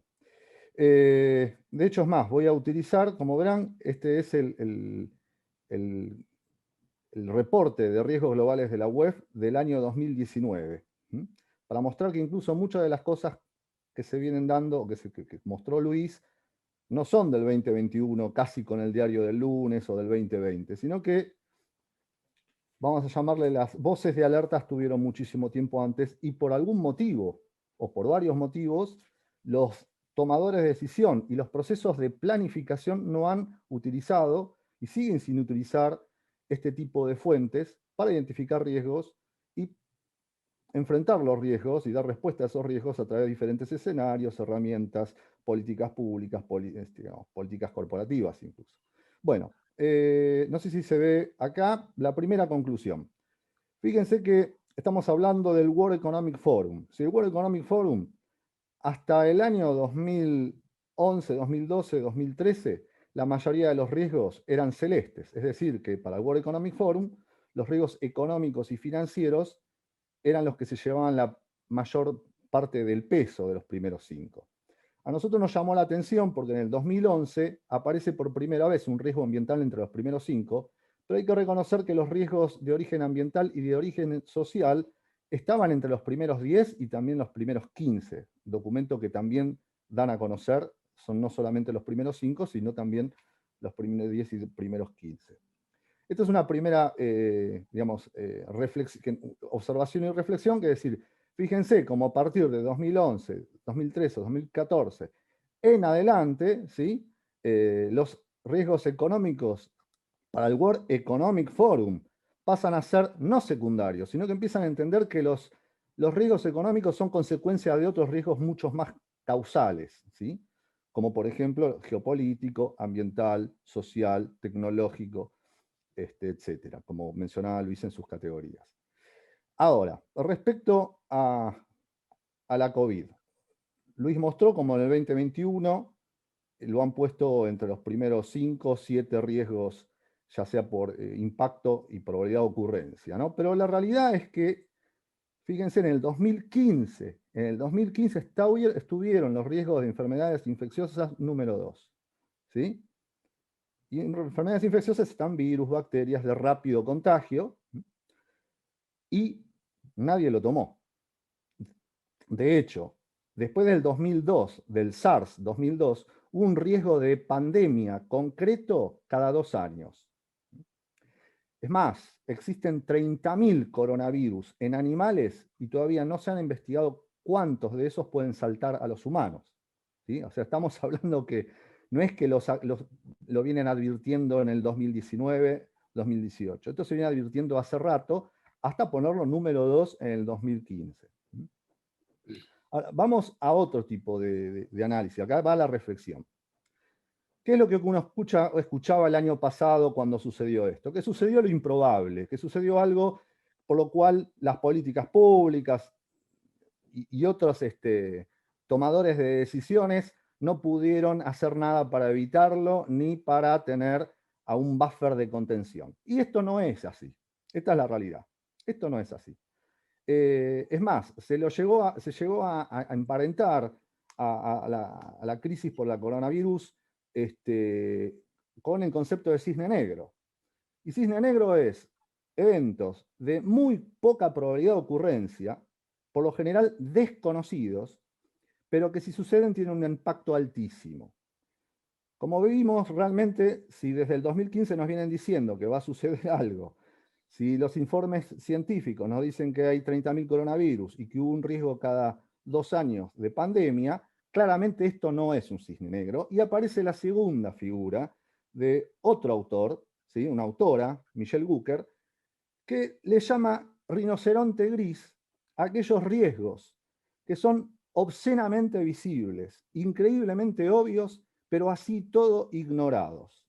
De hecho, es más, voy a utilizar, como verán, este es el reporte de riesgos globales de la UEF del año 2019, para mostrar que incluso muchas de las cosas que se vienen dando, que mostró Luis, no son del 2021, casi con el diario del lunes o del 2020, sino que, vamos a llamarle, las voces de alerta estuvieron muchísimo tiempo antes y por algún motivo, o por varios motivos, los tomadores de decisión y los procesos de planificación no han utilizado y siguen sin utilizar este tipo de fuentes para identificar riesgos y enfrentar los riesgos y dar respuesta a esos riesgos a través de diferentes escenarios, herramientas, políticas públicas, digamos, políticas corporativas incluso. Bueno, no sé si se ve acá la primera conclusión. Fíjense que estamos hablando del World Economic Forum. Si el World Economic Forum, hasta el año 2011, 2012, 2013, la mayoría de los riesgos eran celestes. Es decir, que para el World Economic Forum, los riesgos económicos y financieros eran los que se llevaban la mayor parte del peso de los primeros 5. A nosotros nos llamó la atención porque en el 2011 aparece por primera vez un riesgo ambiental entre los primeros 5, pero hay que reconocer que los riesgos de origen ambiental y de origen social estaban entre los primeros 10 y también los primeros 15, documento que también dan a conocer, son no solamente los primeros 5, sino también los primeros 10 y primeros 15. Esta es una primera, digamos, observación y reflexión, que es decir, fíjense como a partir de 2011, 2013, 2014, en adelante, ¿sí? Los riesgos económicos para el World Economic Forum pasan a ser no secundarios, sino que empiezan a entender que los riesgos económicos son consecuencia de otros riesgos mucho más causales, ¿sí? Como por ejemplo geopolítico, ambiental, social, tecnológico, etcétera, como mencionaba Luis en sus categorías. Ahora, respecto a la COVID, Luis mostró como en el 2021 lo han puesto entre los primeros 5 o 7 riesgos, ya sea por impacto y probabilidad de ocurrencia, ¿no? Pero la realidad es que, fíjense, en el 2015 estuvieron los riesgos de enfermedades infecciosas número 2, ¿sí? Y en enfermedades infecciosas están virus, bacterias de rápido contagio, y nadie lo tomó. De hecho, después del 2002, del SARS 2002, hubo un riesgo de pandemia concreto cada 2 años. Es más, existen 30.000 coronavirus en animales y todavía no se han investigado cuántos de esos pueden saltar a los humanos, ¿sí? O sea, estamos hablando que no es que lo vienen advirtiendo en el 2019, 2018. Esto se viene advirtiendo hace rato, hasta ponerlo número 2 en el 2015. Ahora, vamos a otro tipo de análisis. Acá va la reflexión. ¿Qué es lo que uno escuchaba el año pasado cuando sucedió esto? Que sucedió lo improbable, que sucedió algo por lo cual las políticas públicas y otros tomadores de decisiones no pudieron hacer nada para evitarlo ni para tener a un buffer de contención. Y esto no es así. Esta es la realidad. Esto no es así. Es más, se llegó a emparentar a la crisis por la coronavirus con el concepto de cisne negro. Y cisne negro es eventos de muy poca probabilidad de ocurrencia, por lo general desconocidos, pero que si suceden tienen un impacto altísimo. Como vimos realmente, si desde el 2015 nos vienen diciendo que va a suceder algo, si los informes científicos nos dicen que hay 30.000 coronavirus y que hubo un riesgo cada 2 años de pandemia, claramente esto no es un cisne negro. Y aparece la segunda figura de otro autor, ¿sí? Una autora, Michelle Gucker, que le llama rinoceronte gris a aquellos riesgos que son obscenamente visibles, increíblemente obvios, pero así todo ignorados.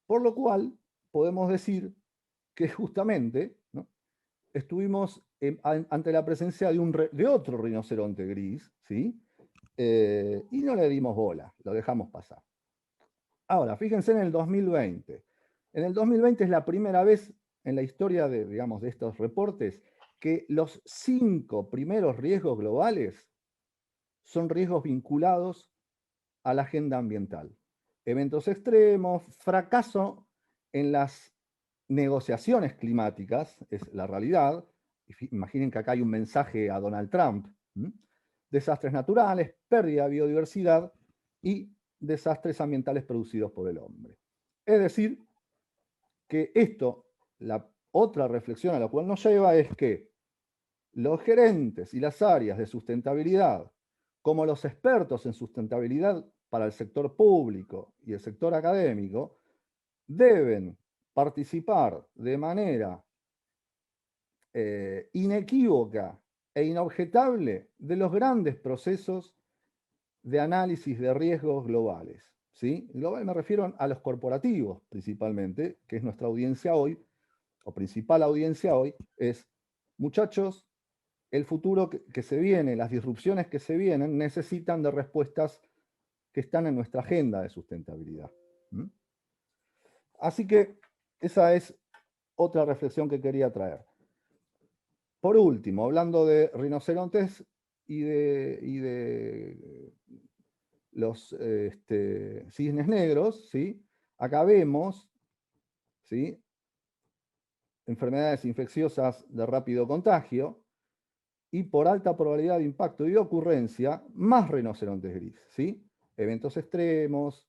Por lo cual podemos decir que justamente, ¿no?, estuvimos ante la presencia de otro rinoceronte gris, ¿sí? Y no le dimos bola, lo dejamos pasar. Ahora, fíjense en el 2020. En el 2020 es la primera vez en la historia digamos, de estos reportes que los 5 primeros riesgos globales son riesgos vinculados a la agenda ambiental. Eventos extremos, fracaso en las negociaciones climáticas, es la realidad. Imaginen que acá hay un mensaje a Donald Trump. Desastres naturales, pérdida de biodiversidad y desastres ambientales producidos por el hombre. Es decir, que esto, la otra reflexión a la cual nos lleva es que los gerentes y las áreas de sustentabilidad, como los expertos en sustentabilidad para el sector público y el sector académico, deben participar de manera inequívoca e inobjetable de los grandes procesos de análisis de riesgos globales. ¿Sí? Global me refiero a los corporativos principalmente, que es nuestra audiencia hoy, o principal audiencia hoy, es, muchachos, el futuro que se viene, las disrupciones que se vienen, necesitan de respuestas que están en nuestra agenda de sustentabilidad. Así que esa es otra reflexión que quería traer. Por último, hablando de rinocerontes y de los cisnes negros, ¿sí? Acá vemos, ¿sí?, enfermedades infecciosas de rápido contagio y por alta probabilidad de impacto y de ocurrencia, más rinocerontes gris, ¿sí? Eventos extremos,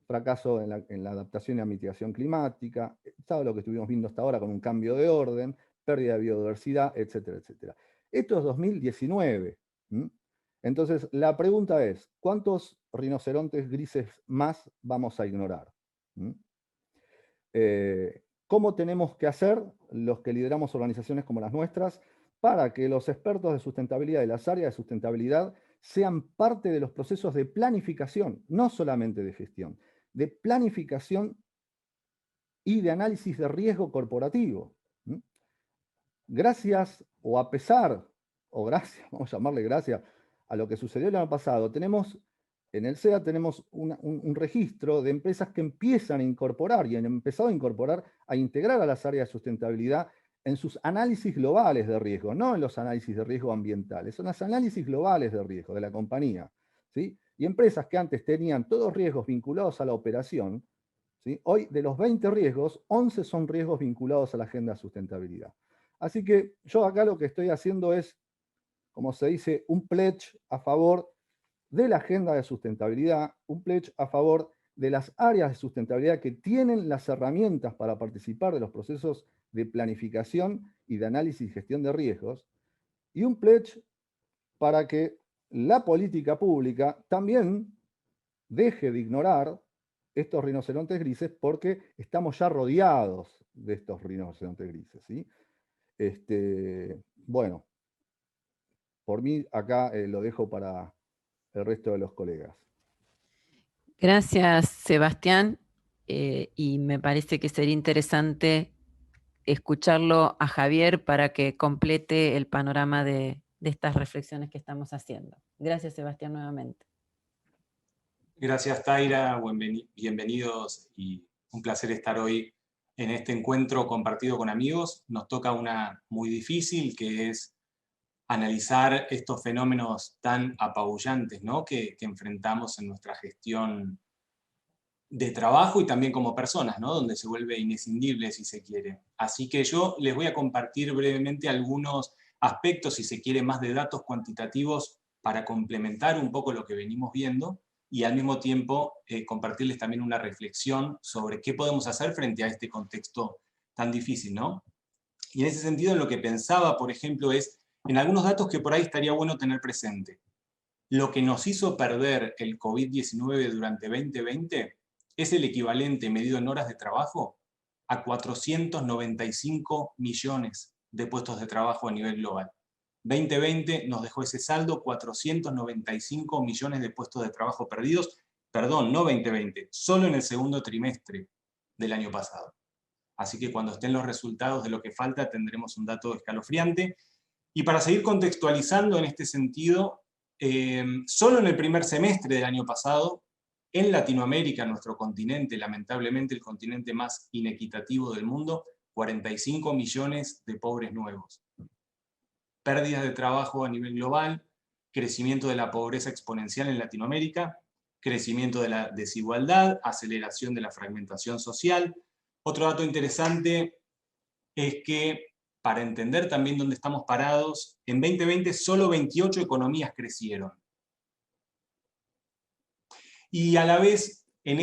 fracaso en la adaptación y la mitigación climática, todo lo que estuvimos viendo hasta ahora con un cambio de orden, pérdida de biodiversidad, etcétera, etcétera. Esto es 2019. Entonces, la pregunta es, ¿cuántos rinocerontes grises más vamos a ignorar? ¿Cómo tenemos que hacer los que lideramos organizaciones como las nuestras para que los expertos de sustentabilidad y las áreas de sustentabilidad sean parte de los procesos de planificación, no solamente de gestión, de planificación y de análisis de riesgo corporativo? Gracias, o a pesar, o gracias, vamos a llamarle gracias, a lo que sucedió el año pasado, tenemos en el SEA tenemos un registro de empresas que empiezan a incorporar y han empezado a incorporar, a integrar a las áreas de sustentabilidad en sus análisis globales de riesgo, no en los análisis de riesgo ambientales, son los análisis globales de riesgo de la compañía, ¿sí? Y empresas que antes tenían todos riesgos vinculados a la operación, ¿sí? Hoy de los 20 riesgos, 11 son riesgos vinculados a la agenda de sustentabilidad. Así que yo acá lo que estoy haciendo es, como se dice, un pledge a favor de la agenda de sustentabilidad, un pledge a favor de las áreas de sustentabilidad que tienen las herramientas para participar de los procesos de planificación y de análisis y gestión de riesgos, y un pledge para que la política pública también deje de ignorar estos rinocerontes grises, porque estamos ya rodeados de estos rinocerontes grises, ¿sí? Bueno, por mí acá lo dejo para el resto de los colegas. Gracias, Sebastián. Y me parece que sería interesante escucharlo a Javier para que complete el panorama de estas reflexiones que estamos haciendo. Gracias, Sebastián, nuevamente. Gracias, Taira. Bienvenidos y un placer estar hoy en este encuentro compartido con amigos. Nos toca una muy difícil, que es analizar estos fenómenos tan apabullantes, ¿no?, que enfrentamos en nuestra gestión de trabajo y también como personas, ¿no?, donde se vuelve inescindible, si se quiere. Así que yo les voy a compartir brevemente algunos aspectos, si se quiere, más de datos cuantitativos para complementar un poco lo que venimos viendo y al mismo tiempo compartirles también una reflexión sobre qué podemos hacer frente a este contexto tan difícil, ¿no? Y en ese sentido, lo que pensaba, por ejemplo, es en algunos datos que por ahí estaría bueno tener presente. Lo que nos hizo perder el COVID-19 durante 2020 es el equivalente, medido en horas de trabajo, a 495 millones de puestos de trabajo a nivel global. 2020 nos dejó ese saldo, 495 millones de puestos de trabajo perdidos, perdón, no 2020, solo en el segundo trimestre del año pasado. Así que cuando estén los resultados de lo que falta tendremos un dato escalofriante. Y para seguir contextualizando en este sentido, solo en el primer semestre del año pasado, en Latinoamérica, nuestro continente, lamentablemente el continente más inequitativo del mundo, 45 millones de pobres nuevos. Pérdidas de trabajo a nivel global, crecimiento de la pobreza exponencial en Latinoamérica, crecimiento de la desigualdad, aceleración de la fragmentación social. Otro dato interesante es que, para entender también dónde estamos parados, en 2020 solo 28 economías crecieron. Y a la vez, en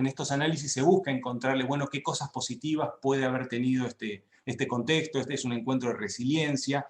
estos análisis se busca encontrarle, bueno, qué cosas positivas puede haber tenido este contexto. Este es un encuentro de resiliencia.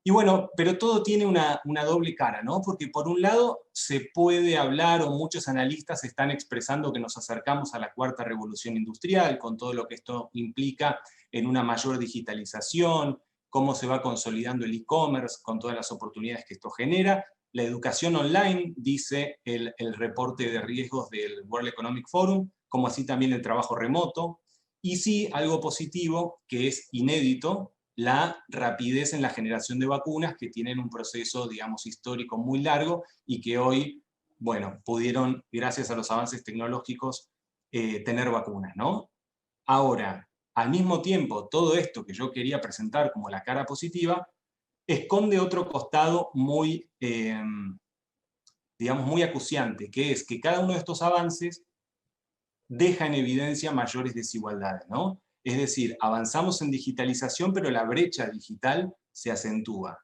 Y bueno, pero todo tiene una doble cara, ¿no? Porque por un lado se puede hablar, o muchos analistas están expresando que nos acercamos a la cuarta revolución industrial, con todo lo que esto implica en una mayor digitalización, cómo se va consolidando el e-commerce, con todas las oportunidades que esto genera. La educación online, dice el reporte de riesgos del World Economic Forum, como así también el trabajo remoto. Y sí, algo positivo, que es inédito, la rapidez en la generación de vacunas, que tienen un proceso, digamos, histórico muy largo y que hoy, bueno, pudieron, gracias a los avances tecnológicos, tener vacunas, ¿no? Ahora, al mismo tiempo, todo esto que yo quería presentar como la cara positiva, esconde otro costado muy, digamos, muy acuciante, que es que cada uno de estos avances deja en evidencia mayores desigualdades, ¿no? Es decir, avanzamos en digitalización, pero la brecha digital se acentúa.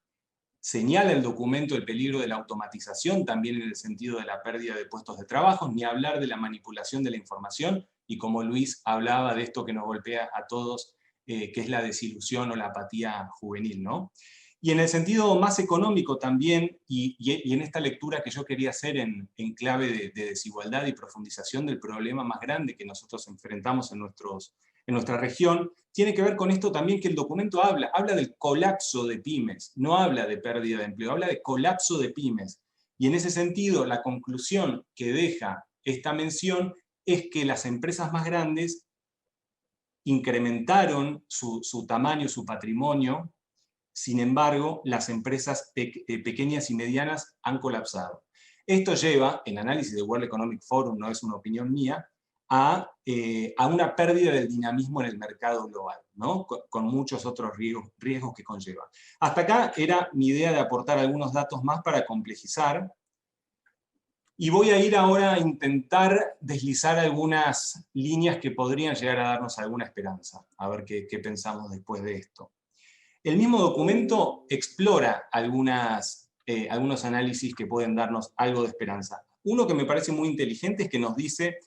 Señala el documento el peligro de la automatización, también en el sentido de la pérdida de puestos de trabajo, ni hablar de la manipulación de la información, y como Luis hablaba de esto que nos golpea a todos, que es la desilusión o la apatía juvenil, ¿no? Y en el sentido más económico también, y en esta lectura que yo quería hacer en clave de desigualdad y profundización del problema más grande que nosotros enfrentamos en nuestra región, tiene que ver con esto también, que el documento habla del colapso de pymes, no habla de pérdida de empleo, habla de colapso de pymes. Y en ese sentido, la conclusión que deja esta mención es que las empresas más grandes incrementaron su tamaño, su patrimonio. Sin embargo, las empresas pequeñas y medianas han colapsado. Esto lleva, en análisis del World Economic Forum, no es una opinión mía, a una pérdida del dinamismo en el mercado global, ¿no? Con muchos otros riesgos que conlleva. Hasta acá era mi idea de aportar algunos datos más para complejizar, y voy a ir ahora a intentar deslizar algunas líneas que podrían llegar a darnos alguna esperanza, a ver qué pensamos después de esto. El mismo documento explora algunos análisis que pueden darnos algo de esperanza. Uno que me parece muy inteligente es que nos dice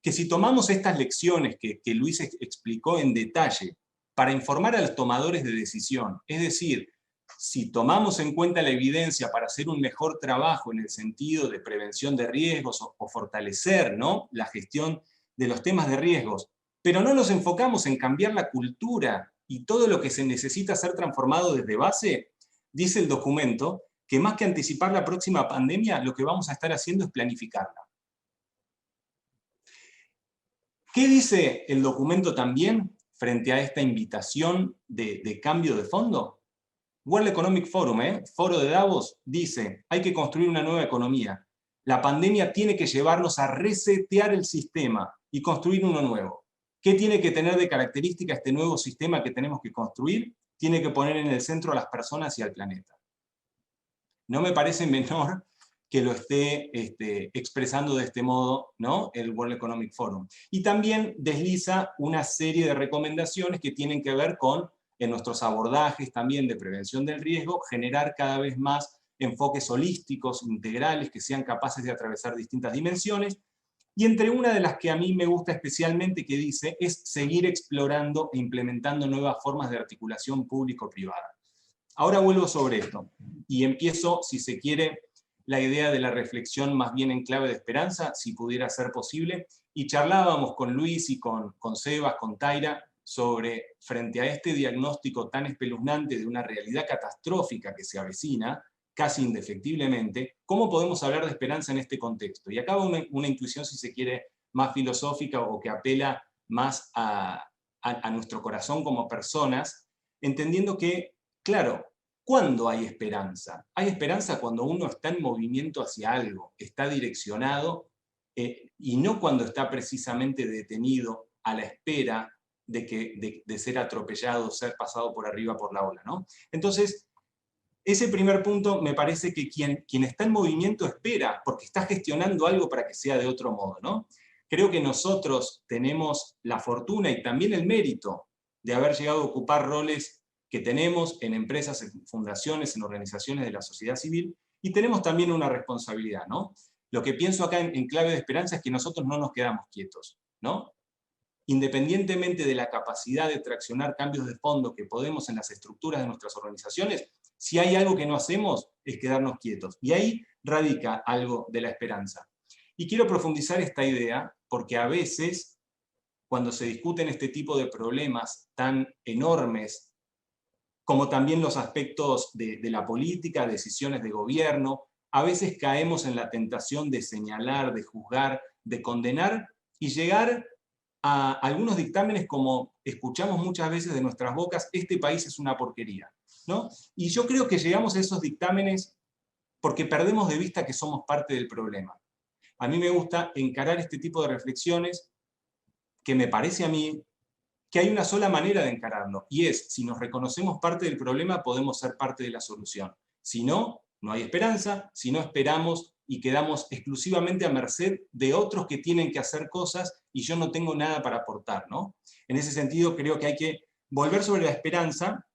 que si tomamos estas lecciones que Luis explicó en detalle para informar a los tomadores de decisión, es decir, si tomamos en cuenta la evidencia para hacer un mejor trabajo en el sentido de prevención de riesgos o fortalecer, ¿no?, la gestión de los temas de riesgos, pero no nos enfocamos en cambiar la cultura y todo lo que se necesita ser transformado desde base, dice el documento que más que anticipar la próxima pandemia, lo que vamos a estar haciendo es planificarla. ¿Qué dice el documento también frente a esta invitación de cambio de fondo? World Economic Forum, Foro de Davos, dice, hay que construir una nueva economía. La pandemia tiene que llevarnos a resetear el sistema y construir uno nuevo. ¿Qué tiene que tener de característica este nuevo sistema que tenemos que construir? Tiene que poner en el centro a las personas y al planeta. No me parece menor que lo esté expresando de este modo, ¿no?, el World Economic Forum. Y también desliza una serie de recomendaciones que tienen que ver con, en nuestros abordajes también de prevención del riesgo, generar cada vez más enfoques holísticos, integrales, que sean capaces de atravesar distintas dimensiones. Y entre una de las que a mí me gusta especialmente que dice es seguir explorando e implementando nuevas formas de articulación público-privada. Ahora vuelvo sobre esto y empiezo, si se quiere, la idea de la reflexión más bien en clave de esperanza, si pudiera ser posible, y charlábamos con Luis y con Sebas, con Taira, sobre, frente a este diagnóstico tan espeluznante de una realidad catastrófica que se avecina, casi indefectiblemente, ¿cómo podemos hablar de esperanza en este contexto? Y acá va una intuición, si se quiere, más filosófica o que apela más a nuestro corazón como personas, entendiendo que, claro, ¿cuándo hay esperanza? Hay esperanza cuando uno está en movimiento hacia algo, está direccionado, y no cuando está precisamente detenido a la espera de ser atropellado, ser pasado por arriba por la ola, ¿no? Entonces, ese primer punto me parece que quien está en movimiento espera, porque está gestionando algo para que sea de otro modo, ¿no? Creo que nosotros tenemos la fortuna y también el mérito de haber llegado a ocupar roles que tenemos en empresas, en fundaciones, en organizaciones de la sociedad civil, y tenemos también una responsabilidad, ¿no? Lo que pienso acá en clave de esperanza es que nosotros no nos quedamos quietos, ¿no? Independientemente de la capacidad de traccionar cambios de fondo que podemos en las estructuras de nuestras organizaciones, si hay algo que no hacemos es quedarnos quietos. Y ahí radica algo de la esperanza. Y quiero profundizar esta idea porque a veces, cuando se discuten este tipo de problemas tan enormes, como también los aspectos de la política, decisiones de gobierno, a veces caemos en la tentación de señalar, de juzgar, de condenar y llegar a algunos dictámenes como escuchamos muchas veces de nuestras bocas, este país es una porquería, ¿no? Y yo creo que llegamos a esos dictámenes porque perdemos de vista que somos parte del problema. A mí me gusta encarar este tipo de reflexiones que me parece a mí que hay una sola manera de encararlo, y es, si nos reconocemos parte del problema, podemos ser parte de la solución. Si no, no hay esperanza, si no esperamos y quedamos exclusivamente a merced de otros que tienen que hacer cosas y yo no tengo nada para aportar, ¿no? En ese sentido, creo que hay que volver sobre la esperanza,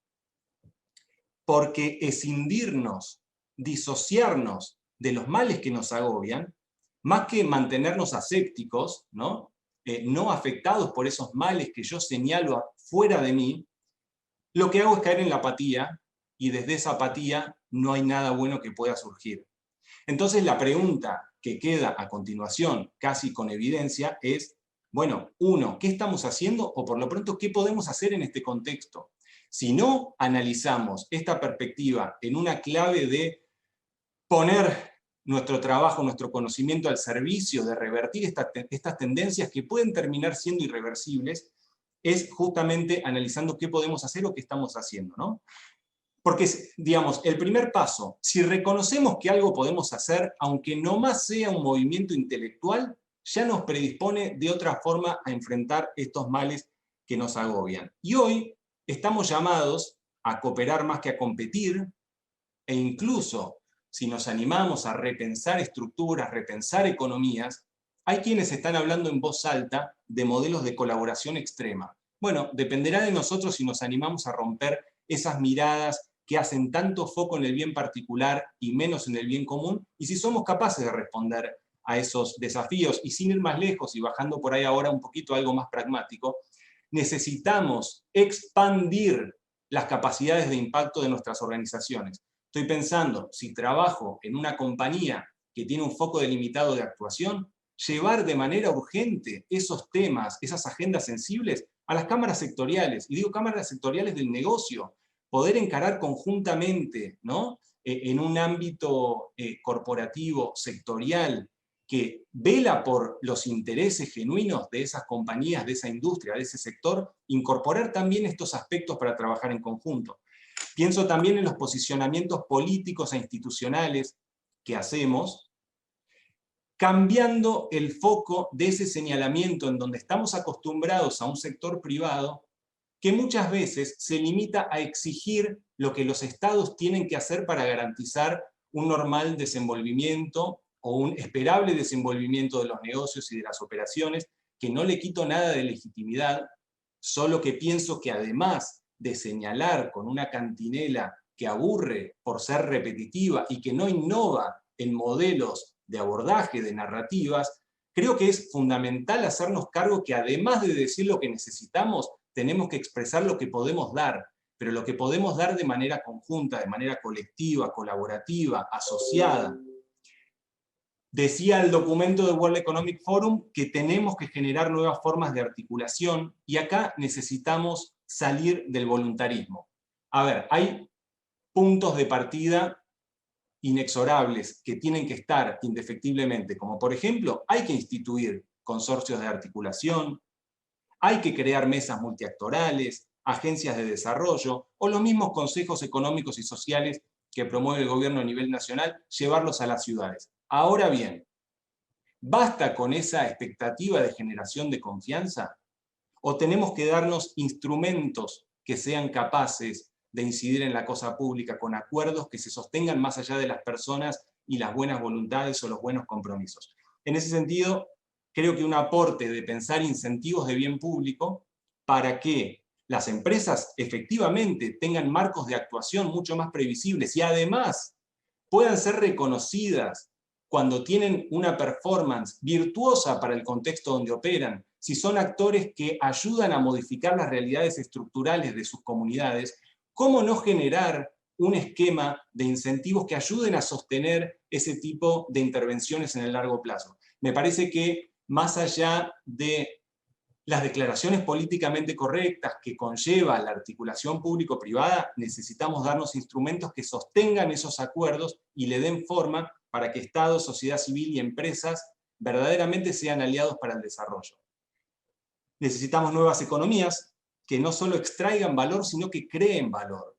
porque escindirnos, disociarnos de los males que nos agobian, más que mantenernos asépticos, ¿no? No afectados por esos males que yo señalo fuera de mí, lo que hago es caer en la apatía, y desde esa apatía no hay nada bueno que pueda surgir. Entonces la pregunta que queda a continuación, casi con evidencia, es, bueno, uno, ¿qué estamos haciendo? O por lo pronto, ¿qué podemos hacer en este contexto? Si no analizamos esta perspectiva en una clave de poner nuestro trabajo, nuestro conocimiento al servicio de revertir estas tendencias que pueden terminar siendo irreversibles, es justamente analizando qué podemos hacer o qué estamos haciendo, ¿no? Porque, digamos, el primer paso, si reconocemos que algo podemos hacer, aunque no más sea un movimiento intelectual, ya nos predispone de otra forma a enfrentar estos males que nos agobian. Y hoy estamos llamados a cooperar más que a competir, e incluso si nos animamos a repensar estructuras, repensar economías, hay quienes están hablando en voz alta de modelos de colaboración extrema. Bueno, dependerá de nosotros si nos animamos a romper esas miradas que hacen tanto foco en el bien particular y menos en el bien común, y si somos capaces de responder a esos desafíos, y sin ir más lejos y bajando por ahí ahora un poquito a algo más pragmático, necesitamos expandir las capacidades de impacto de nuestras organizaciones. Estoy pensando, si trabajo en una compañía que tiene un foco delimitado de actuación, llevar de manera urgente esos temas, esas agendas sensibles a las cámaras sectoriales, y digo cámaras sectoriales del negocio, poder encarar conjuntamente, ¿no? En un ámbito corporativo, sectorial, que vela por los intereses genuinos de esas compañías, de esa industria, de ese sector, incorporar también estos aspectos para trabajar en conjunto. Pienso también en los posicionamientos políticos e institucionales que hacemos, cambiando el foco de ese señalamiento en donde estamos acostumbrados a un sector privado que muchas veces se limita a exigir lo que los estados tienen que hacer para garantizar un normal desenvolvimiento o un esperable desenvolvimiento de los negocios y de las operaciones, que no le quito nada de legitimidad, solo que pienso que además de señalar con una cantinela que aburre por ser repetitiva y que no innova en modelos de abordaje, de narrativas, creo que es fundamental hacernos cargo que además de decir lo que necesitamos, tenemos que expresar lo que podemos dar, pero lo que podemos dar de manera conjunta, de manera colectiva, colaborativa, asociada. Decía el documento del World Economic Forum que tenemos que generar nuevas formas de articulación, y acá necesitamos salir del voluntarismo. A ver, hay puntos de partida inexorables que tienen que estar indefectiblemente, como por ejemplo, hay que instituir consorcios de articulación, hay que crear mesas multiactorales, agencias de desarrollo, o los mismos consejos económicos y sociales que promueve el gobierno a nivel nacional, llevarlos a las ciudades. Ahora bien, ¿basta con esa expectativa de generación de confianza? ¿O tenemos que darnos instrumentos que sean capaces de incidir en la cosa pública con acuerdos que se sostengan más allá de las personas y las buenas voluntades o los buenos compromisos? En ese sentido, creo que un aporte de pensar incentivos de bien público para que las empresas efectivamente tengan marcos de actuación mucho más previsibles y además puedan ser reconocidas cuando tienen una performance virtuosa para el contexto donde operan, si son actores que ayudan a modificar las realidades estructurales de sus comunidades, ¿cómo no generar un esquema de incentivos que ayuden a sostener ese tipo de intervenciones en el largo plazo? Me parece que más allá de las declaraciones políticamente correctas que conlleva la articulación público-privada, necesitamos darnos instrumentos que sostengan esos acuerdos y le den forma para que Estado, sociedad civil y empresas verdaderamente sean aliados para el desarrollo. Necesitamos nuevas economías que no solo extraigan valor, sino que creen valor.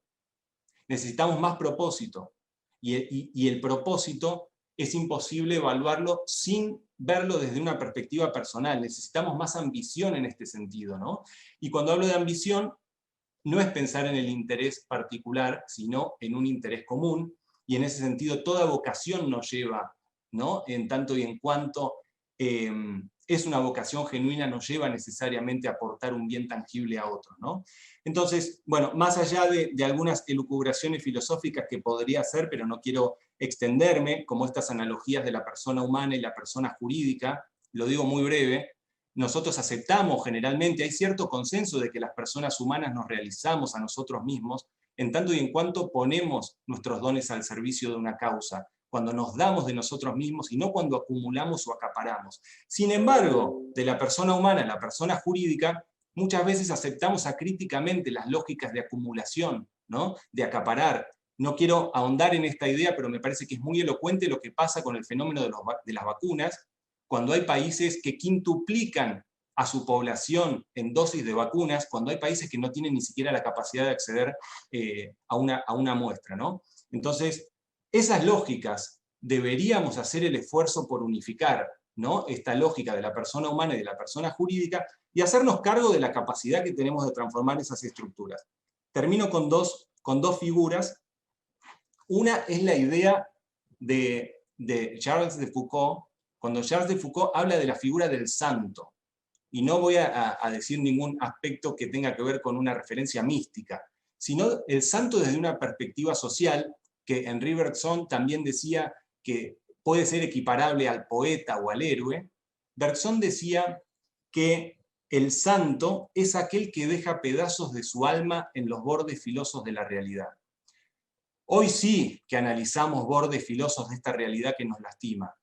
Necesitamos más propósito. Y el propósito es imposible evaluarlo sin verlo desde una perspectiva personal. Necesitamos más ambición en este sentido, ¿no? Y cuando hablo de ambición, no es pensar en el interés particular, sino en un interés común, y en ese sentido toda vocación nos lleva, ¿no? En tanto y en cuanto es una vocación genuina, nos lleva necesariamente a aportar un bien tangible a otro, ¿no? Entonces, bueno, más allá de algunas elucubraciones filosóficas que podría hacer, pero no quiero extenderme, como estas analogías de la persona humana y la persona jurídica, lo digo muy breve, nosotros aceptamos generalmente, hay cierto consenso de que las personas humanas nos realizamos a nosotros mismos, en tanto y en cuanto ponemos nuestros dones al servicio de una causa, cuando nos damos de nosotros mismos y no cuando acumulamos o acaparamos. Sin embargo, de la persona humana a la persona jurídica, muchas veces aceptamos acríticamente las lógicas de acumulación, ¿no? De acaparar. No quiero ahondar en esta idea, pero me parece que es muy elocuente lo que pasa con el fenómeno de las vacunas, cuando hay países que quintuplican a su población en dosis de vacunas cuando hay países que no tienen ni siquiera la capacidad de acceder a una muestra, ¿no? Entonces, esas lógicas deberíamos hacer el esfuerzo por unificar, ¿no? Esta lógica de la persona humana y de la persona jurídica y hacernos cargo de la capacidad que tenemos de transformar esas estructuras. Termino con dos figuras. Una es la idea de Charles de Foucault, cuando Charles de Foucault habla de la figura del santo. Y no voy a decir ningún aspecto que tenga que ver con una referencia mística, sino el santo desde una perspectiva social, que Henri Bergson también decía que puede ser equiparable al poeta o al héroe. Bergson decía que el santo es aquel que deja pedazos de su alma en los bordes filosos de la realidad. Hoy sí que analizamos bordes filosos de esta realidad que nos lastima.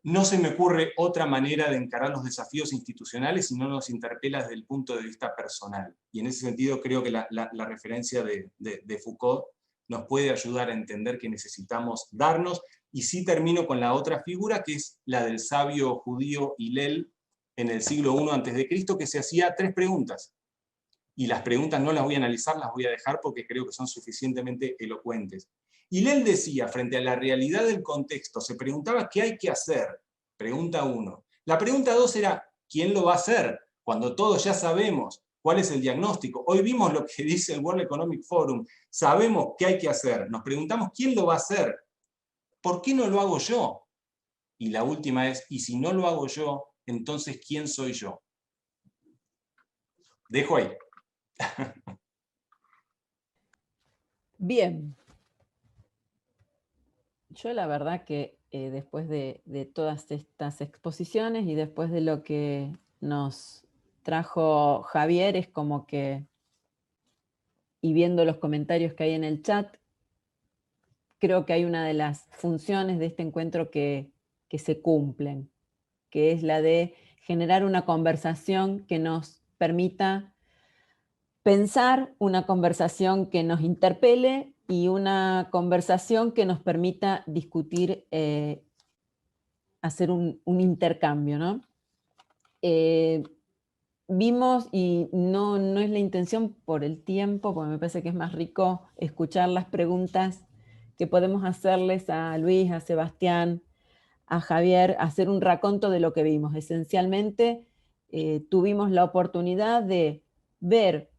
No se me ocurre otra manera de encarar los desafíos institucionales si no nos interpela desde el punto de vista personal. Y en ese sentido creo que la referencia de Foucault nos puede ayudar a entender que necesitamos darnos. Y sí termino con la otra figura, que es la del sabio judío Hillel en el siglo I a.C., que se hacía 3 preguntas. Y las preguntas no las voy a analizar, las voy a dejar porque creo que son suficientemente elocuentes. Hillel decía, frente a la realidad del contexto, se preguntaba qué hay que hacer. Pregunta 1. La pregunta 2 era, ¿quién lo va a hacer? Cuando todos ya sabemos cuál es el diagnóstico. Hoy vimos lo que dice el World Economic Forum. Sabemos qué hay que hacer. Nos preguntamos, ¿quién lo va a hacer? ¿Por qué no lo hago yo? Y la última es, ¿y si no lo hago yo, entonces quién soy yo? Dejo ahí. Bien. Yo la verdad que después de todas estas exposiciones y después de lo que nos trajo Javier, es como que, y viendo los comentarios que hay en el chat, creo que hay una de las funciones de este encuentro que se cumplen, que es la de generar una conversación que nos permita pensar, una conversación que nos interpele y una conversación que nos permita discutir, hacer un intercambio, ¿no? Vimos, y no es la intención por el tiempo, porque me parece que es más rico escuchar las preguntas que podemos hacerles a Luis, a Sebastián, a Javier, hacer un raconto de lo que vimos. Esencialmente, tuvimos la oportunidad de ver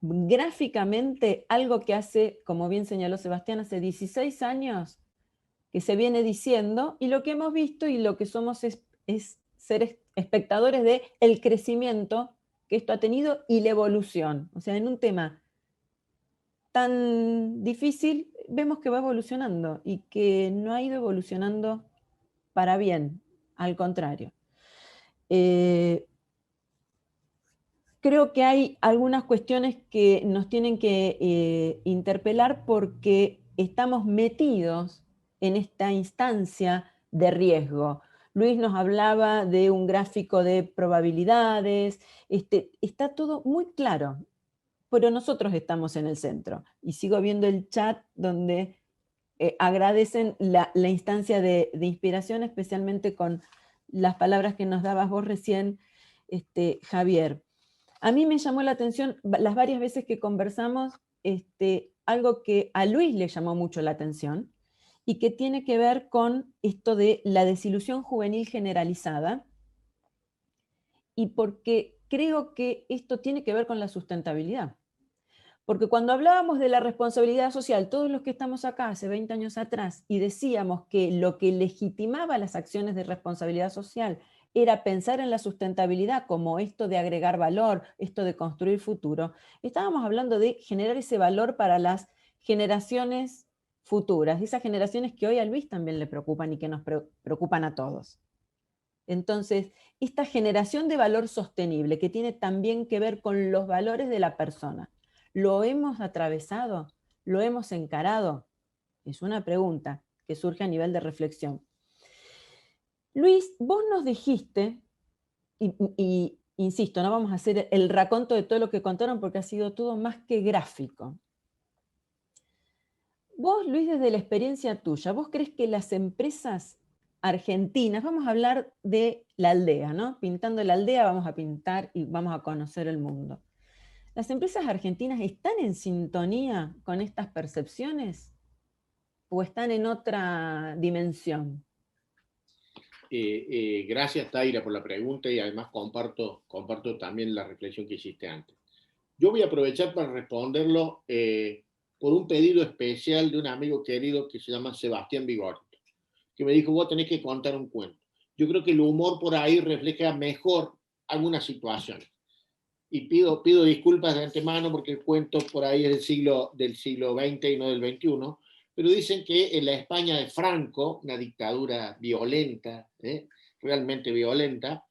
gráficamente algo que hace, como bien señaló Sebastián, hace 16 años que se viene diciendo, y lo que hemos visto y lo que somos es ser espectadores de el crecimiento que esto ha tenido y la evolución. O sea, en un tema tan difícil, vemos que va evolucionando y que no ha ido evolucionando para bien, al contrario. Creo que hay algunas cuestiones que nos tienen que interpelar porque estamos metidos en esta instancia de riesgo. Luis nos hablaba de un gráfico de probabilidades, está todo muy claro, pero nosotros estamos en el centro. Y sigo viendo el chat donde agradecen la instancia de inspiración, especialmente con las palabras que nos dabas vos recién, Javier. A mí me llamó la atención las varias veces que conversamos, algo que a Luis le llamó mucho la atención y que tiene que ver con esto de la desilusión juvenil generalizada, y porque creo que esto tiene que ver con la sustentabilidad. Porque cuando hablábamos de la responsabilidad social, todos los que estamos acá hace 20 años atrás, y decíamos que lo que legitimaba las acciones de responsabilidad social era pensar en la sustentabilidad como esto de agregar valor, esto de construir futuro, estábamos hablando de generar ese valor para las generaciones futuras, esas generaciones que hoy a Luis también le preocupan y que nos preocupan a todos. Entonces, esta generación de valor sostenible que tiene también que ver con los valores de la persona, ¿lo hemos atravesado? ¿Lo hemos encarado? Es una pregunta que surge a nivel de reflexión. Luis, vos nos dijiste, y insisto, no vamos a hacer el raconto de todo lo que contaron porque ha sido todo más que gráfico. Vos, Luis, desde la experiencia tuya, ¿vos crees que las empresas argentinas, vamos a hablar de la aldea, ¿no? Pintando la aldea vamos a pintar y vamos a conocer el mundo. ¿Las empresas argentinas están en sintonía con estas percepciones o están en otra dimensión? Gracias, Taira, por la pregunta y además comparto también la reflexión que hiciste antes. Yo voy a aprovechar para responderlo por un pedido especial de un amigo querido que se llama Sebastián Vigorito, que me dijo, vos tenés que contar un cuento. Yo creo que el humor por ahí refleja mejor algunas situaciones. Y pido disculpas de antemano porque el cuento por ahí es del siglo XX y no del XXI, pero dicen que en la España de Franco, una dictadura violenta, realmente violenta,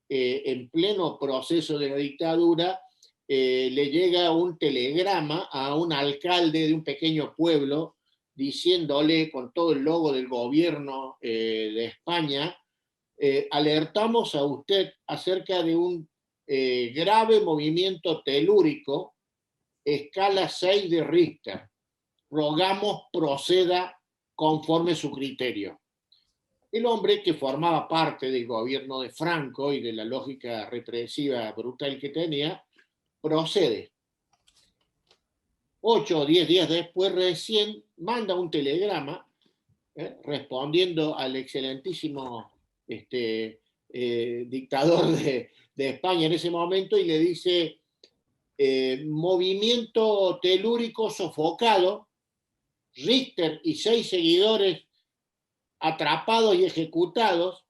en pleno proceso de la dictadura, le llega un telegrama a un alcalde de un pequeño pueblo diciéndole con todo el logo del gobierno de España, alertamos a usted acerca de un grave movimiento telúrico, escala 6 de Richter. Rogamos proceda conforme su criterio. El hombre, que formaba parte del gobierno de Franco y de la lógica represiva brutal que tenía, procede. 8 o 10 días después recién manda un telegrama respondiendo al excelentísimo dictador de España en ese momento y le dice movimiento telúrico sofocado, Richter y 6 seguidores atrapados y ejecutados,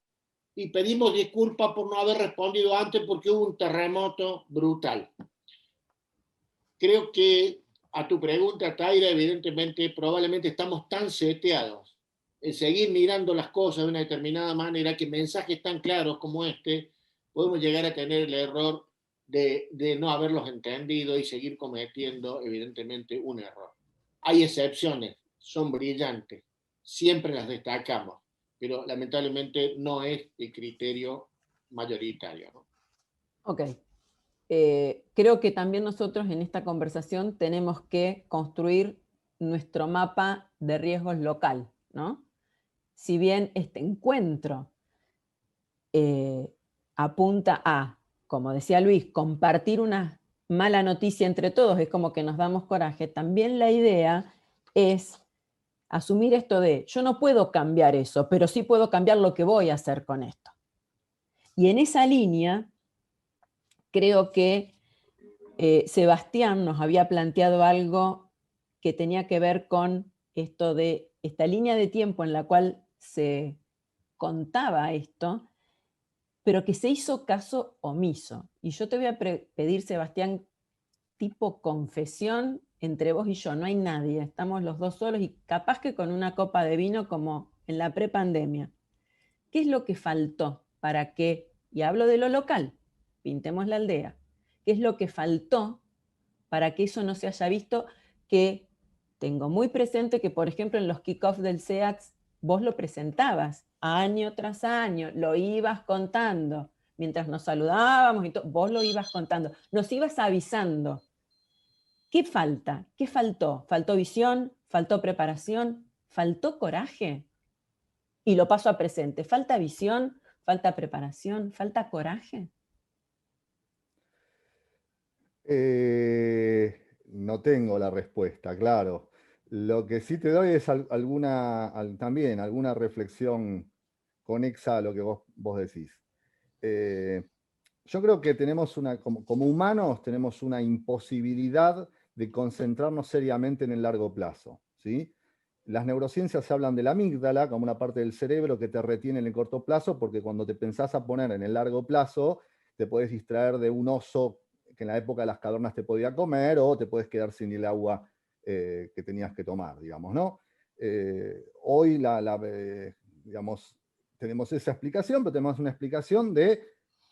y pedimos disculpas por no haber respondido antes porque hubo un terremoto brutal. Creo que a tu pregunta, Taira, evidentemente, probablemente estamos tan seteados en seguir mirando las cosas de una determinada manera que mensajes tan claros como este podemos llegar a tener el error de no haberlos entendido y seguir cometiendo, evidentemente, un error. Hay excepciones, son brillantes, siempre las destacamos, pero lamentablemente no es el criterio mayoritario, ¿no? Ok. Creo que también nosotros en esta conversación tenemos que construir nuestro mapa de riesgos local, ¿no? Si bien este encuentro apunta a, como decía Luis, compartir una mala noticia entre todos, es como que nos damos coraje, también la idea es asumir esto de, yo no puedo cambiar eso, pero sí puedo cambiar lo que voy a hacer con esto. Y en esa línea, creo que Sebastián nos había planteado algo que tenía que ver con esto de esta línea de tiempo en la cual se contaba esto, pero que se hizo caso omiso. Y yo te voy a pedir, Sebastián, tipo confesión entre vos y yo, no hay nadie, estamos los dos solos y capaz que con una copa de vino como en la prepandemia. ¿Qué es lo que faltó para que, y hablo de lo local, pintemos la aldea, qué es lo que faltó para que eso no se haya visto? Que tengo muy presente que, por ejemplo, en los kickoffs del SEACS vos lo presentabas año tras año, lo ibas contando, mientras nos saludábamos y vos lo ibas contando, nos ibas avisando. ¿Qué falta? ¿Qué faltó? ¿Faltó visión? ¿Faltó preparación? ¿Faltó coraje? Y lo paso a presente. ¿Falta visión? ¿Falta preparación? ¿Falta coraje? No tengo la respuesta, claro. Lo que sí te doy es también alguna reflexión conexa a lo que vos decís. Yo creo que tenemos como humanos tenemos una imposibilidad de concentrarnos seriamente en el largo plazo, ¿sí? Las neurociencias hablan de la amígdala como una parte del cerebro que te retiene en el corto plazo, porque cuando te pensás a poner en el largo plazo, te puedes distraer de un oso que en la época de las cavernas te podía comer, o te puedes quedar sin el agua que tenías que tomar, digamos, ¿no? Hoy, digamos, tenemos esa explicación, pero tenemos una explicación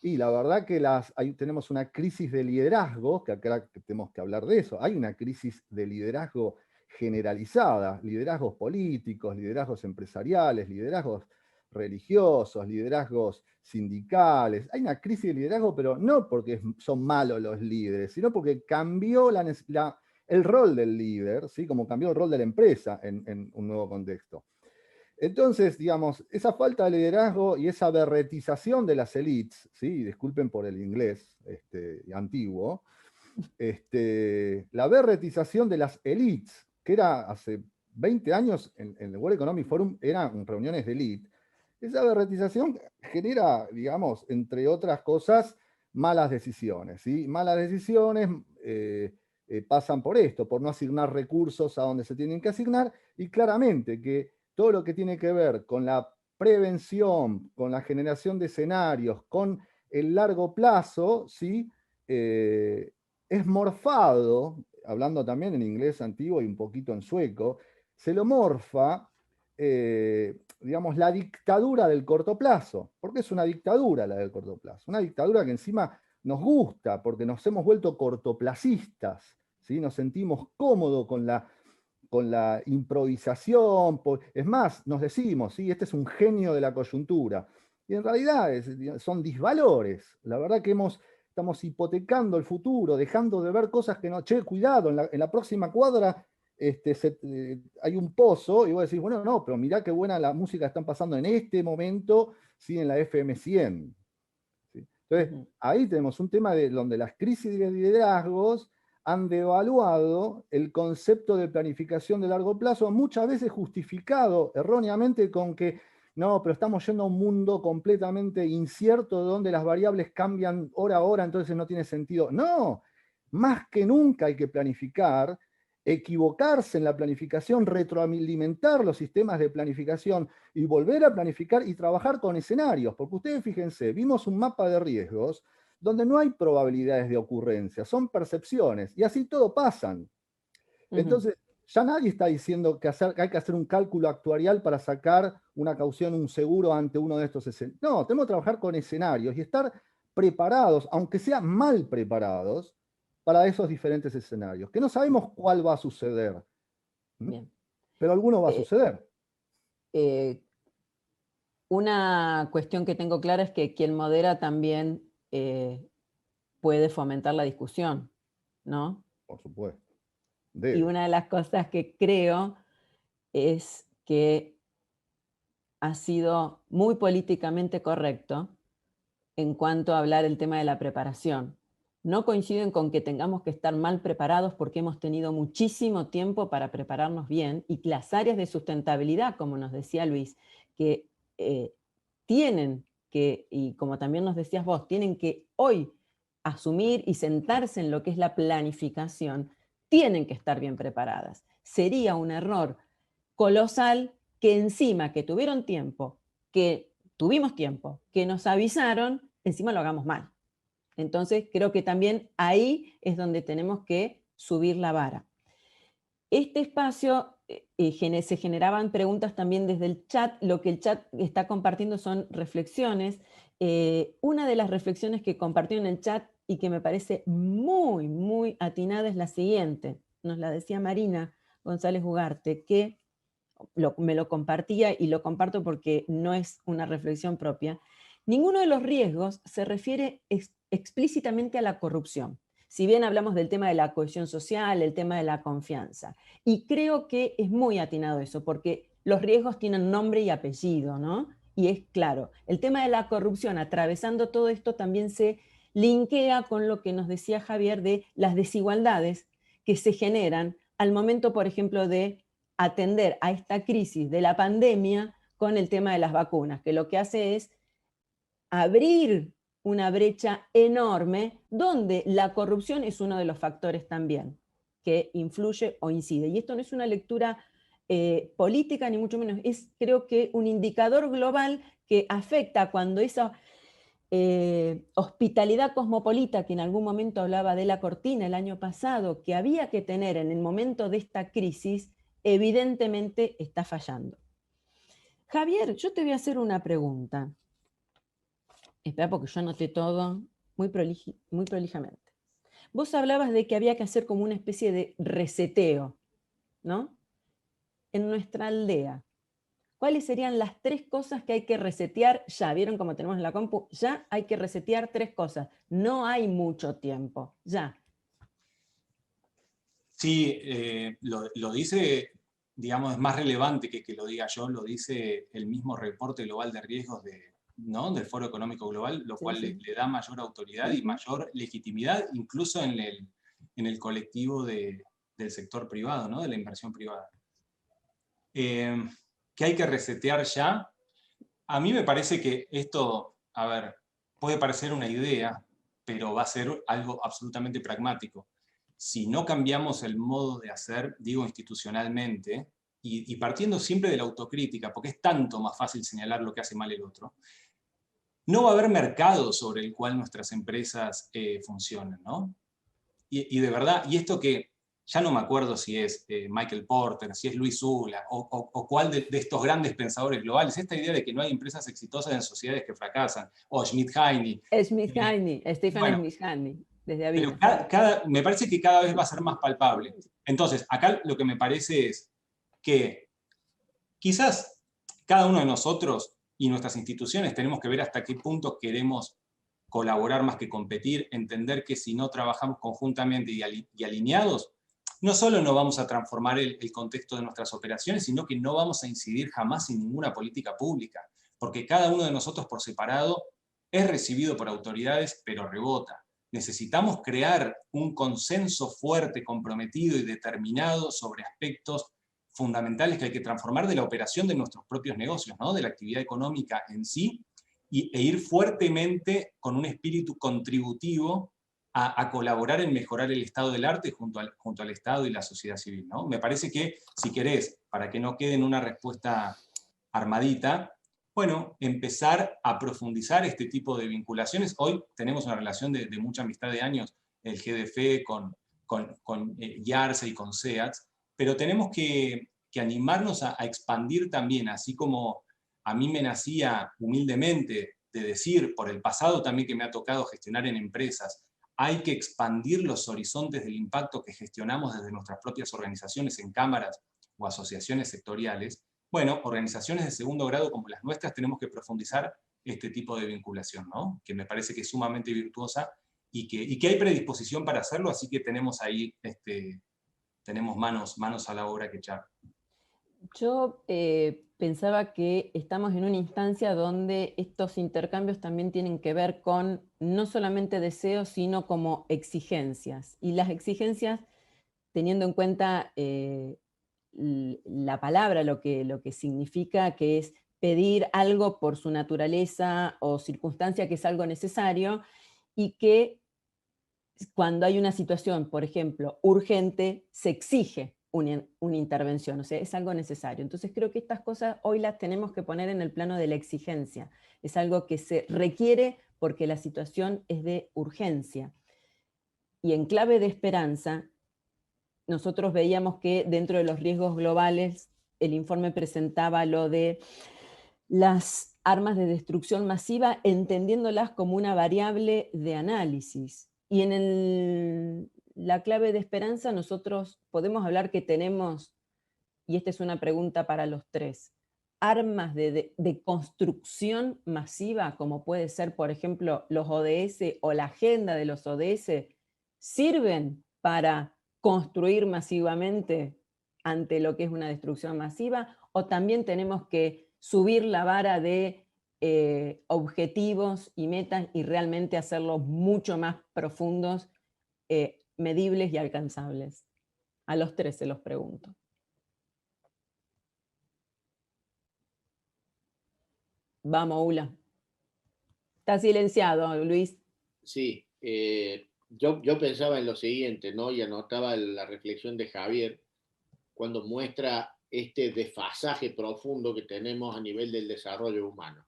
y la verdad que tenemos una crisis de liderazgo, que acá tenemos que hablar de eso. Hay una crisis de liderazgo generalizada, liderazgos políticos, liderazgos empresariales, liderazgos religiosos, liderazgos sindicales. Hay una crisis de liderazgo, pero no porque son malos los líderes, sino porque cambió el rol del líder, ¿sí? Como cambió el rol de la empresa en un nuevo contexto. Entonces, digamos, esa falta de liderazgo y esa berretización de las élites, ¿sí? Disculpen por el inglés antiguo, la berretización de las élites, que era hace 20 años en el World Economic Forum, eran reuniones de élite. Esa berretización genera, digamos, entre otras cosas, malas decisiones, ¿sí? Malas decisiones pasan por esto, por no asignar recursos a donde se tienen que asignar, y claramente que todo lo que tiene que ver con la prevención, con la generación de escenarios, con el largo plazo, ¿sí? Es morfado, hablando también en inglés antiguo y un poquito en sueco, se lo morfa, digamos, la dictadura del corto plazo, porque es una dictadura la del corto plazo, una dictadura que encima nos gusta, porque nos hemos vuelto cortoplacistas, ¿sí? Nos sentimos cómodos con la improvisación, es más, nos decimos, ¿sí? Este es un genio de la coyuntura, y en realidad son disvalores, la verdad que estamos hipotecando el futuro, dejando de ver cosas que no, che, cuidado, en la próxima cuadra hay un pozo, y vos decís, bueno, no, pero mirá qué buena la música están pasando en este momento, ¿sí? En la FM 100. ¿Sí? Entonces, ahí tenemos un tema donde las crisis de liderazgos han devaluado el concepto de planificación de largo plazo, muchas veces justificado erróneamente con que no, pero estamos yendo a un mundo completamente incierto donde las variables cambian hora a hora, entonces no tiene sentido. No, más que nunca hay que planificar, equivocarse en la planificación, retroalimentar los sistemas de planificación y volver a planificar y trabajar con escenarios, porque ustedes fíjense, vimos un mapa de riesgos donde no hay probabilidades de ocurrencia, son percepciones, y así todo pasan. Entonces, ya nadie está diciendo que hay que hacer un cálculo actuarial para sacar una caución, un seguro ante uno de estos escenarios. No, tenemos que trabajar con escenarios y estar preparados, aunque sean mal preparados, para esos diferentes escenarios, que no sabemos cuál va a suceder. Bien. Pero alguno va a suceder. Una cuestión que tengo clara es que quien modera también puede fomentar la discusión, ¿no? Por supuesto. Y una de las cosas que creo es que ha sido muy políticamente correcto en cuanto a hablar el tema de la preparación. No coinciden con que tengamos que estar mal preparados porque hemos tenido muchísimo tiempo para prepararnos bien y que las áreas de sustentabilidad, como nos decía Luis, que tienen que, y como también nos decías vos, tienen que hoy asumir y sentarse en lo que es la planificación, tienen que estar bien preparadas. Sería un error colosal que encima que tuvieron tiempo, que tuvimos tiempo, que nos avisaron, encima lo hagamos mal. Entonces creo que también ahí es donde tenemos que subir la vara. Este espacio se generaban preguntas también desde el chat, lo que el chat está compartiendo son reflexiones. Una de las reflexiones que compartió en el chat y que me parece muy, muy atinada es la siguiente. Nos la decía Marina González Ugarte, que me lo compartía y lo comparto porque no es una reflexión propia. Ninguno de los riesgos se refiere explícitamente a la corrupción. Si bien hablamos del tema de la cohesión social, el tema de la confianza. Y creo que es muy atinado eso, porque los riesgos tienen nombre y apellido, ¿no? Y es claro, el tema de la corrupción, atravesando todo esto, también se linkea con lo que nos decía Javier de las desigualdades que se generan al momento, por ejemplo, de atender a esta crisis de la pandemia con el tema de las vacunas, que lo que hace es abrir una brecha enorme donde la corrupción es uno de los factores también que influye o incide. Y esto no es una lectura política, ni mucho menos, es creo que un indicador global que afecta cuando esa hospitalidad cosmopolita que en algún momento hablaba de la cortina el año pasado, que había que tener en el momento de esta crisis, evidentemente está fallando. Javier, yo te voy a hacer una pregunta. Espera, porque yo anoté todo muy prolijamente. Vos hablabas de que había que hacer como una especie de reseteo, ¿no? En nuestra aldea. ¿Cuáles serían las 3 cosas que hay que resetear? Ya, ¿vieron cómo tenemos en la compu? Ya hay que resetear 3 cosas. No hay mucho tiempo, ya. Sí, lo dice digamos, es más relevante que lo diga yo, lo dice el mismo reporte global de riesgos ¿no? del Foro Económico Global, lo cual le da mayor autoridad y mayor legitimidad, incluso en el colectivo del sector privado, ¿no? De la inversión privada. ¿Qué hay que resetear ya? A mí me parece que esto, a ver, puede parecer una idea, pero va a ser algo absolutamente pragmático. Si no cambiamos el modo de hacer, digo institucionalmente, y partiendo siempre de la autocrítica, porque es tanto más fácil señalar lo que hace mal el otro, no va a haber mercado sobre el cual nuestras empresas funcionen, ¿no? Y de verdad, y esto que ya no me acuerdo si es Michael Porter, si es Luis Ula, o cuál de estos grandes pensadores globales, esta idea de que no hay empresas exitosas en sociedades que fracasan, o Schmidt-Heine. Stephen Schmidt-Heine, desde Avina. Pero me parece que cada vez va a ser más palpable. Entonces, acá lo que me parece es que quizás cada uno de nosotros y nuestras instituciones tenemos que ver hasta qué punto queremos colaborar más que competir, entender que si no trabajamos conjuntamente y alineados, no solo no vamos a transformar el contexto de nuestras operaciones, sino que no vamos a incidir jamás en ninguna política pública, porque cada uno de nosotros por separado es recibido por autoridades, pero rebota. Necesitamos crear un consenso fuerte, comprometido y determinado sobre aspectos fundamentales que hay que transformar de la operación de nuestros propios negocios, ¿no? De la actividad económica en sí, e ir fuertemente con un espíritu contributivo a colaborar en mejorar el estado del arte junto al Estado y la sociedad civil, ¿no? Me parece que, si querés, para que no quede en una respuesta armadita, bueno, empezar a profundizar este tipo de vinculaciones. Hoy tenemos una relación de mucha amistad de años, el GDF con YARSE y con SEATS, pero tenemos que animarnos a expandir también, así como a mí me nacía humildemente de decir, por el pasado también que me ha tocado gestionar en empresas, hay que expandir los horizontes del impacto que gestionamos desde nuestras propias organizaciones en cámaras o asociaciones sectoriales. Bueno, organizaciones de segundo grado como las nuestras tenemos que profundizar este tipo de vinculación, ¿no? Que me parece que es sumamente virtuosa y que hay predisposición para hacerlo, así que tenemos ahí tenemos manos a la obra que echar. Yo pensaba que estamos en una instancia donde estos intercambios también tienen que ver con no solamente deseos, sino como exigencias. Y las exigencias, teniendo en cuenta la palabra, lo que significa, que es pedir algo por su naturaleza o circunstancia que es algo necesario, y que cuando hay una situación, por ejemplo, urgente, se exige una intervención, o sea, es algo necesario. Entonces creo que estas cosas hoy las tenemos que poner en el plano de la exigencia. Es algo que se requiere porque la situación es de urgencia. Y en clave de esperanza, nosotros veíamos que dentro de los riesgos globales, el informe presentaba lo de las armas de destrucción masiva, entendiéndolas como una variable de análisis. Y en la clave de esperanza nosotros podemos hablar que tenemos, y esta es una pregunta para los tres, armas de construcción masiva, como puede ser, por ejemplo, los ODS o la agenda de los ODS, ¿sirven para construir masivamente ante lo que es una destrucción masiva? ¿O también tenemos que subir la vara de objetivos y metas y realmente hacerlos mucho más profundos, medibles y alcanzables? A los tres se los pregunto. Vamos, Ula. Está silenciado, Luis. Sí, yo pensaba en lo siguiente, ¿no? Y anotaba la reflexión de Javier cuando muestra este desfasaje profundo que tenemos a nivel del desarrollo humano.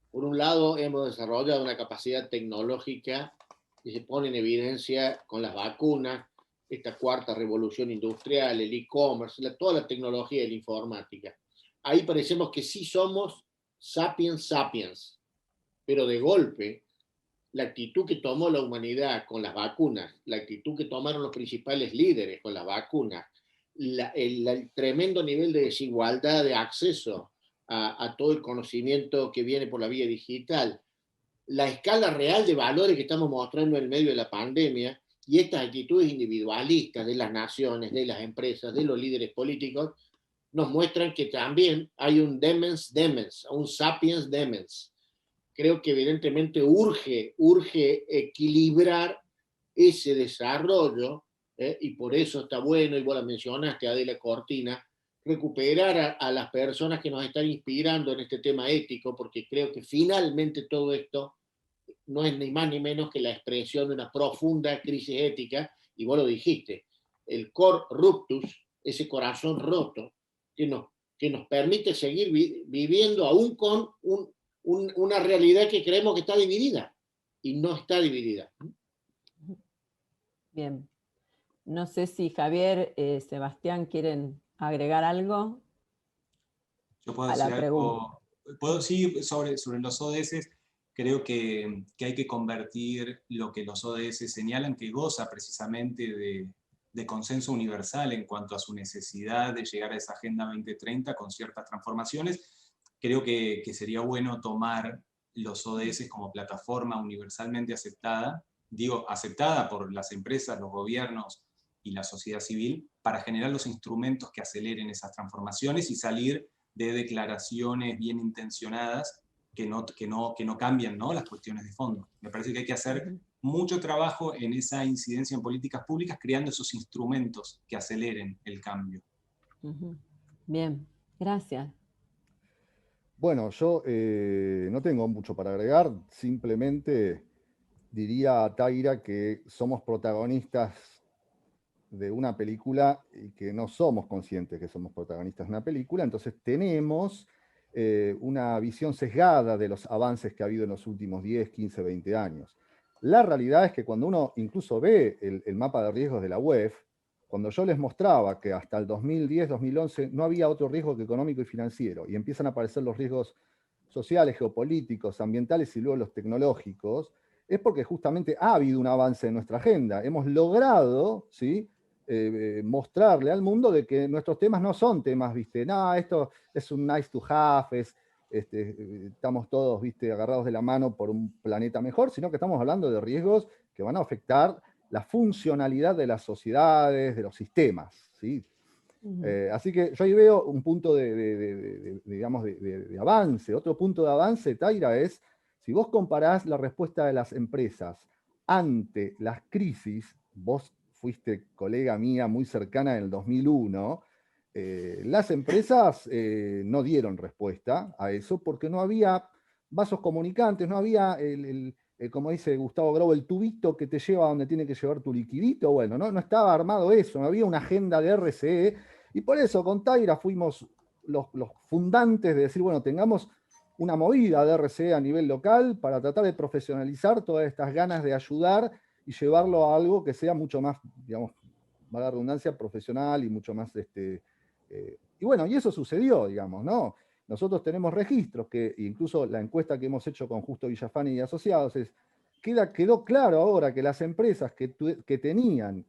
Por un lado, hemos desarrollado una capacidad tecnológica que se pone en evidencia con las vacunas, esta cuarta revolución industrial, el e-commerce, toda la tecnología y la informática. Ahí parecemos que sí somos sapiens sapiens, pero de golpe, la actitud que tomó la humanidad con las vacunas, la actitud que tomaron los principales líderes con las vacunas, el tremendo nivel de desigualdad de acceso a todo el conocimiento que viene por la vía digital, la escala real de valores que estamos mostrando en medio de la pandemia y estas actitudes individualistas de las naciones, de las empresas, de los líderes políticos, nos muestran que también hay un demens demens, un sapiens demens. Creo que evidentemente urge equilibrar ese desarrollo, y por eso está bueno, y vos la mencionaste, Adela Cortina, recuperar a las personas que nos están inspirando en este tema ético, porque creo que finalmente todo esto no es ni más ni menos que la expresión de una profunda crisis ética, y vos lo dijiste, el cor ruptus, ese corazón roto, que nos permite seguir viviendo aún con una realidad que creemos que está dividida, y no está dividida. Bien. No sé si Javier, Sebastián, quieren agregar algo Yo puedo a la decir pregunta. algo, sí, sobre los ODS. Creo que hay que convertir lo que los ODS señalan, que goza precisamente de consenso universal en cuanto a su necesidad de llegar a esa Agenda 2030 con ciertas transformaciones. Creo que sería bueno tomar los ODS como plataforma universalmente aceptada, digo, aceptada por las empresas, los gobiernos y la sociedad civil, para generar los instrumentos que aceleren esas transformaciones y salir de declaraciones bien intencionadas que no cambian, ¿no?, las cuestiones de fondo. Me parece que hay que hacer mucho trabajo en esa incidencia en políticas públicas, creando esos instrumentos que aceleren el cambio. Bien, gracias. Bueno, yo no tengo mucho para agregar, simplemente diría a Taira que somos protagonistas de una película y que no somos conscientes que somos protagonistas de una película, entonces tenemos una visión sesgada de los avances que ha habido en los últimos 10, 15, 20 años. La realidad es que cuando uno incluso ve el mapa de riesgos de la UEF, cuando yo les mostraba que hasta el 2010, 2011 no había otro riesgo que económico y financiero, y empiezan a aparecer los riesgos sociales, geopolíticos, ambientales y luego los tecnológicos, es porque justamente ha habido un avance en nuestra agenda. Hemos logrado, ¿sí?, mostrarle al mundo de que nuestros temas no son temas, ¿viste? No, esto es un nice to have, estamos todos, ¿viste?, agarrados de la mano por un planeta mejor, sino que estamos hablando de riesgos que van a afectar la funcionalidad de las sociedades, de los sistemas, ¿sí? Así que yo ahí veo un punto digamos, de avance. Otro punto de avance, Taira, es si vos comparás la respuesta de las empresas ante las crisis, vos fuiste colega mía muy cercana en el 2001, las empresas no dieron respuesta a eso porque no había vasos comunicantes, no había como dice Gustavo Grau, el tubito que te lleva a donde tiene que llevar tu liquidito. Bueno, no estaba armado eso, no había una agenda de RCE, y por eso con Taira fuimos los fundantes de decir, bueno, tengamos una movida de RCE a nivel local para tratar de profesionalizar todas estas ganas de ayudar y llevarlo a algo que sea mucho más, digamos, va la redundancia, profesional y mucho más, y bueno, y eso sucedió, digamos, ¿no? Nosotros tenemos registros, que incluso la encuesta que hemos hecho con Justo Villafani y Asociados quedó claro ahora que las empresas que tenían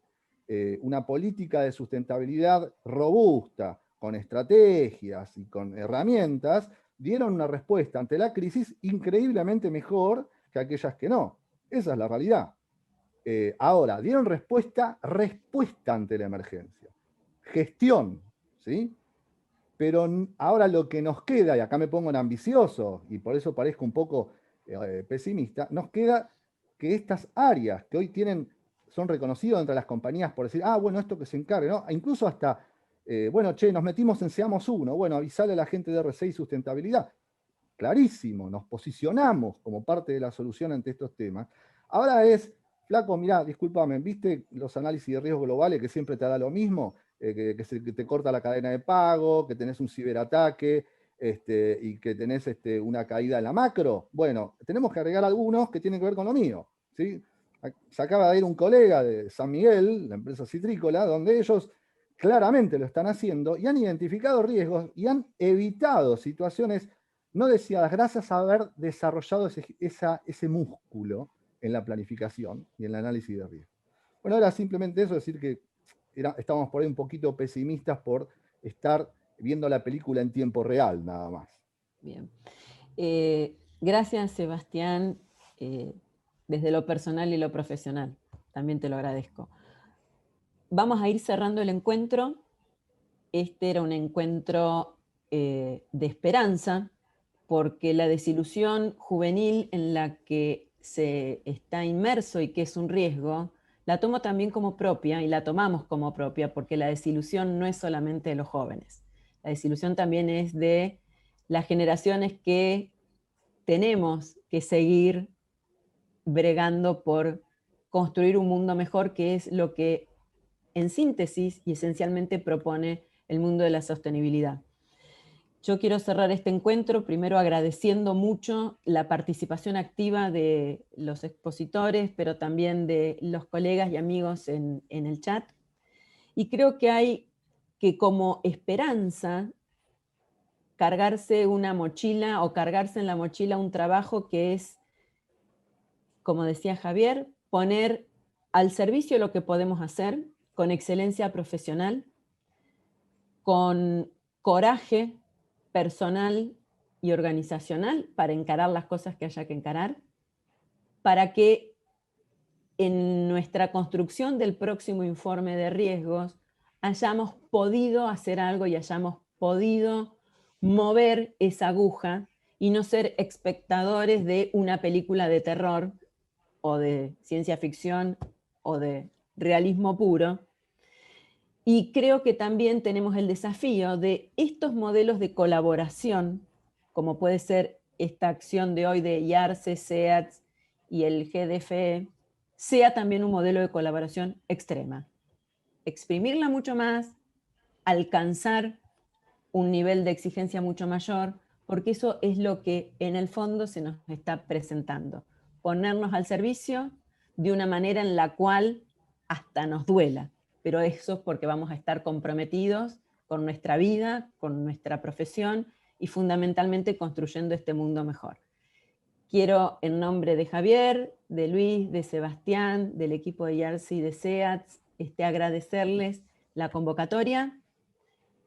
una política de sustentabilidad robusta, con estrategias y con herramientas, dieron una respuesta ante la crisis increíblemente mejor que aquellas que no. Esa es la realidad. Ahora, dieron respuesta ante la emergencia. Gestión, ¿sí? Pero ahora lo que nos queda, y acá me pongo en ambicioso, y por eso parezco un poco pesimista, nos queda que estas áreas que hoy son reconocidas entre las compañías por decir, bueno, esto que se encargue, ¿no? Incluso hasta, bueno, nos metimos en Seamos Uno, bueno, avisarle a la gente de RCE y sustentabilidad. Clarísimo, nos posicionamos como parte de la solución ante estos temas. Ahora es, flaco, mirá, discúlpame, ¿viste los análisis de riesgos globales que siempre te da lo mismo? Que te corta la cadena de pago, que tenés un ciberataque, y que tenés una caída en la macro. Bueno, tenemos que agregar algunos que tienen que ver con lo mío, ¿sí? Se acaba de ir un colega de San Miguel, la empresa citrícola, donde ellos claramente lo están haciendo y han identificado riesgos y han evitado situaciones no deseadas gracias a haber desarrollado ese músculo en la planificación y en el análisis de riesgo. Bueno, era simplemente eso, decir que estábamos por ahí un poquito pesimistas por estar viendo la película en tiempo real, nada más. Bien. Gracias, Sebastián, desde lo personal y lo profesional. También te lo agradezco. Vamos a ir cerrando el encuentro. este era un encuentro de esperanza, porque la desilusión juvenil en la que se está inmerso y que es un riesgo, la tomo también como propia, y la tomamos como propia, porque la desilusión no es solamente de los jóvenes. La desilusión también es de las generaciones que tenemos que seguir bregando por construir un mundo mejor, que es lo que en síntesis y esencialmente propone el mundo de la sostenibilidad. Yo quiero cerrar este encuentro primero agradeciendo mucho la participación activa de los expositores, pero también de los colegas y amigos en el chat. Y creo que hay que, como esperanza, cargarse una mochila o cargarse en la mochila un trabajo que es, como decía Javier, poner al servicio lo que podemos hacer con excelencia profesional, con coraje personal y organizacional para encarar las cosas que haya que encarar, para que en nuestra construcción del próximo informe de riesgos hayamos podido hacer algo y hayamos podido mover esa aguja y no ser espectadores de una película de terror o de ciencia ficción o de realismo puro. Y creo que también tenemos el desafío de estos modelos de colaboración, como puede ser esta acción de hoy de IARCE, SEATS y el GDFE, sea también un modelo de colaboración extrema. Exprimirla mucho más, alcanzar un nivel de exigencia mucho mayor, porque eso es lo que en el fondo se nos está presentando. Ponernos al servicio de una manera en la cual hasta nos duela, pero eso es porque vamos a estar comprometidos con nuestra vida, con nuestra profesión y fundamentalmente construyendo este mundo mejor. Quiero, en nombre de Javier, de Luis, de Sebastián, del equipo de IARCE y de SEATS, agradecerles la convocatoria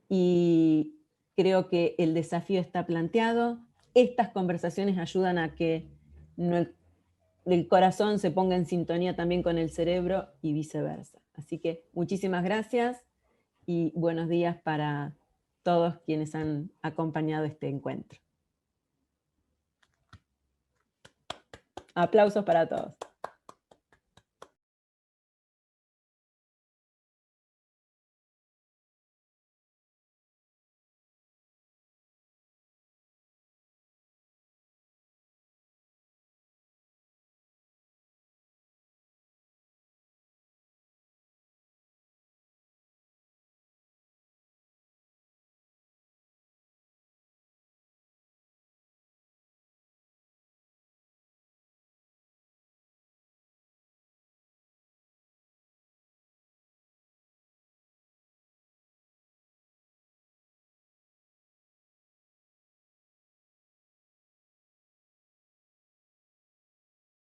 y creo que el desafío está planteado. Estas conversaciones ayudan a que el corazón se ponga en sintonía también con el cerebro y viceversa. Así que muchísimas gracias y buenos días para todos quienes han acompañado este encuentro. Aplausos para todos.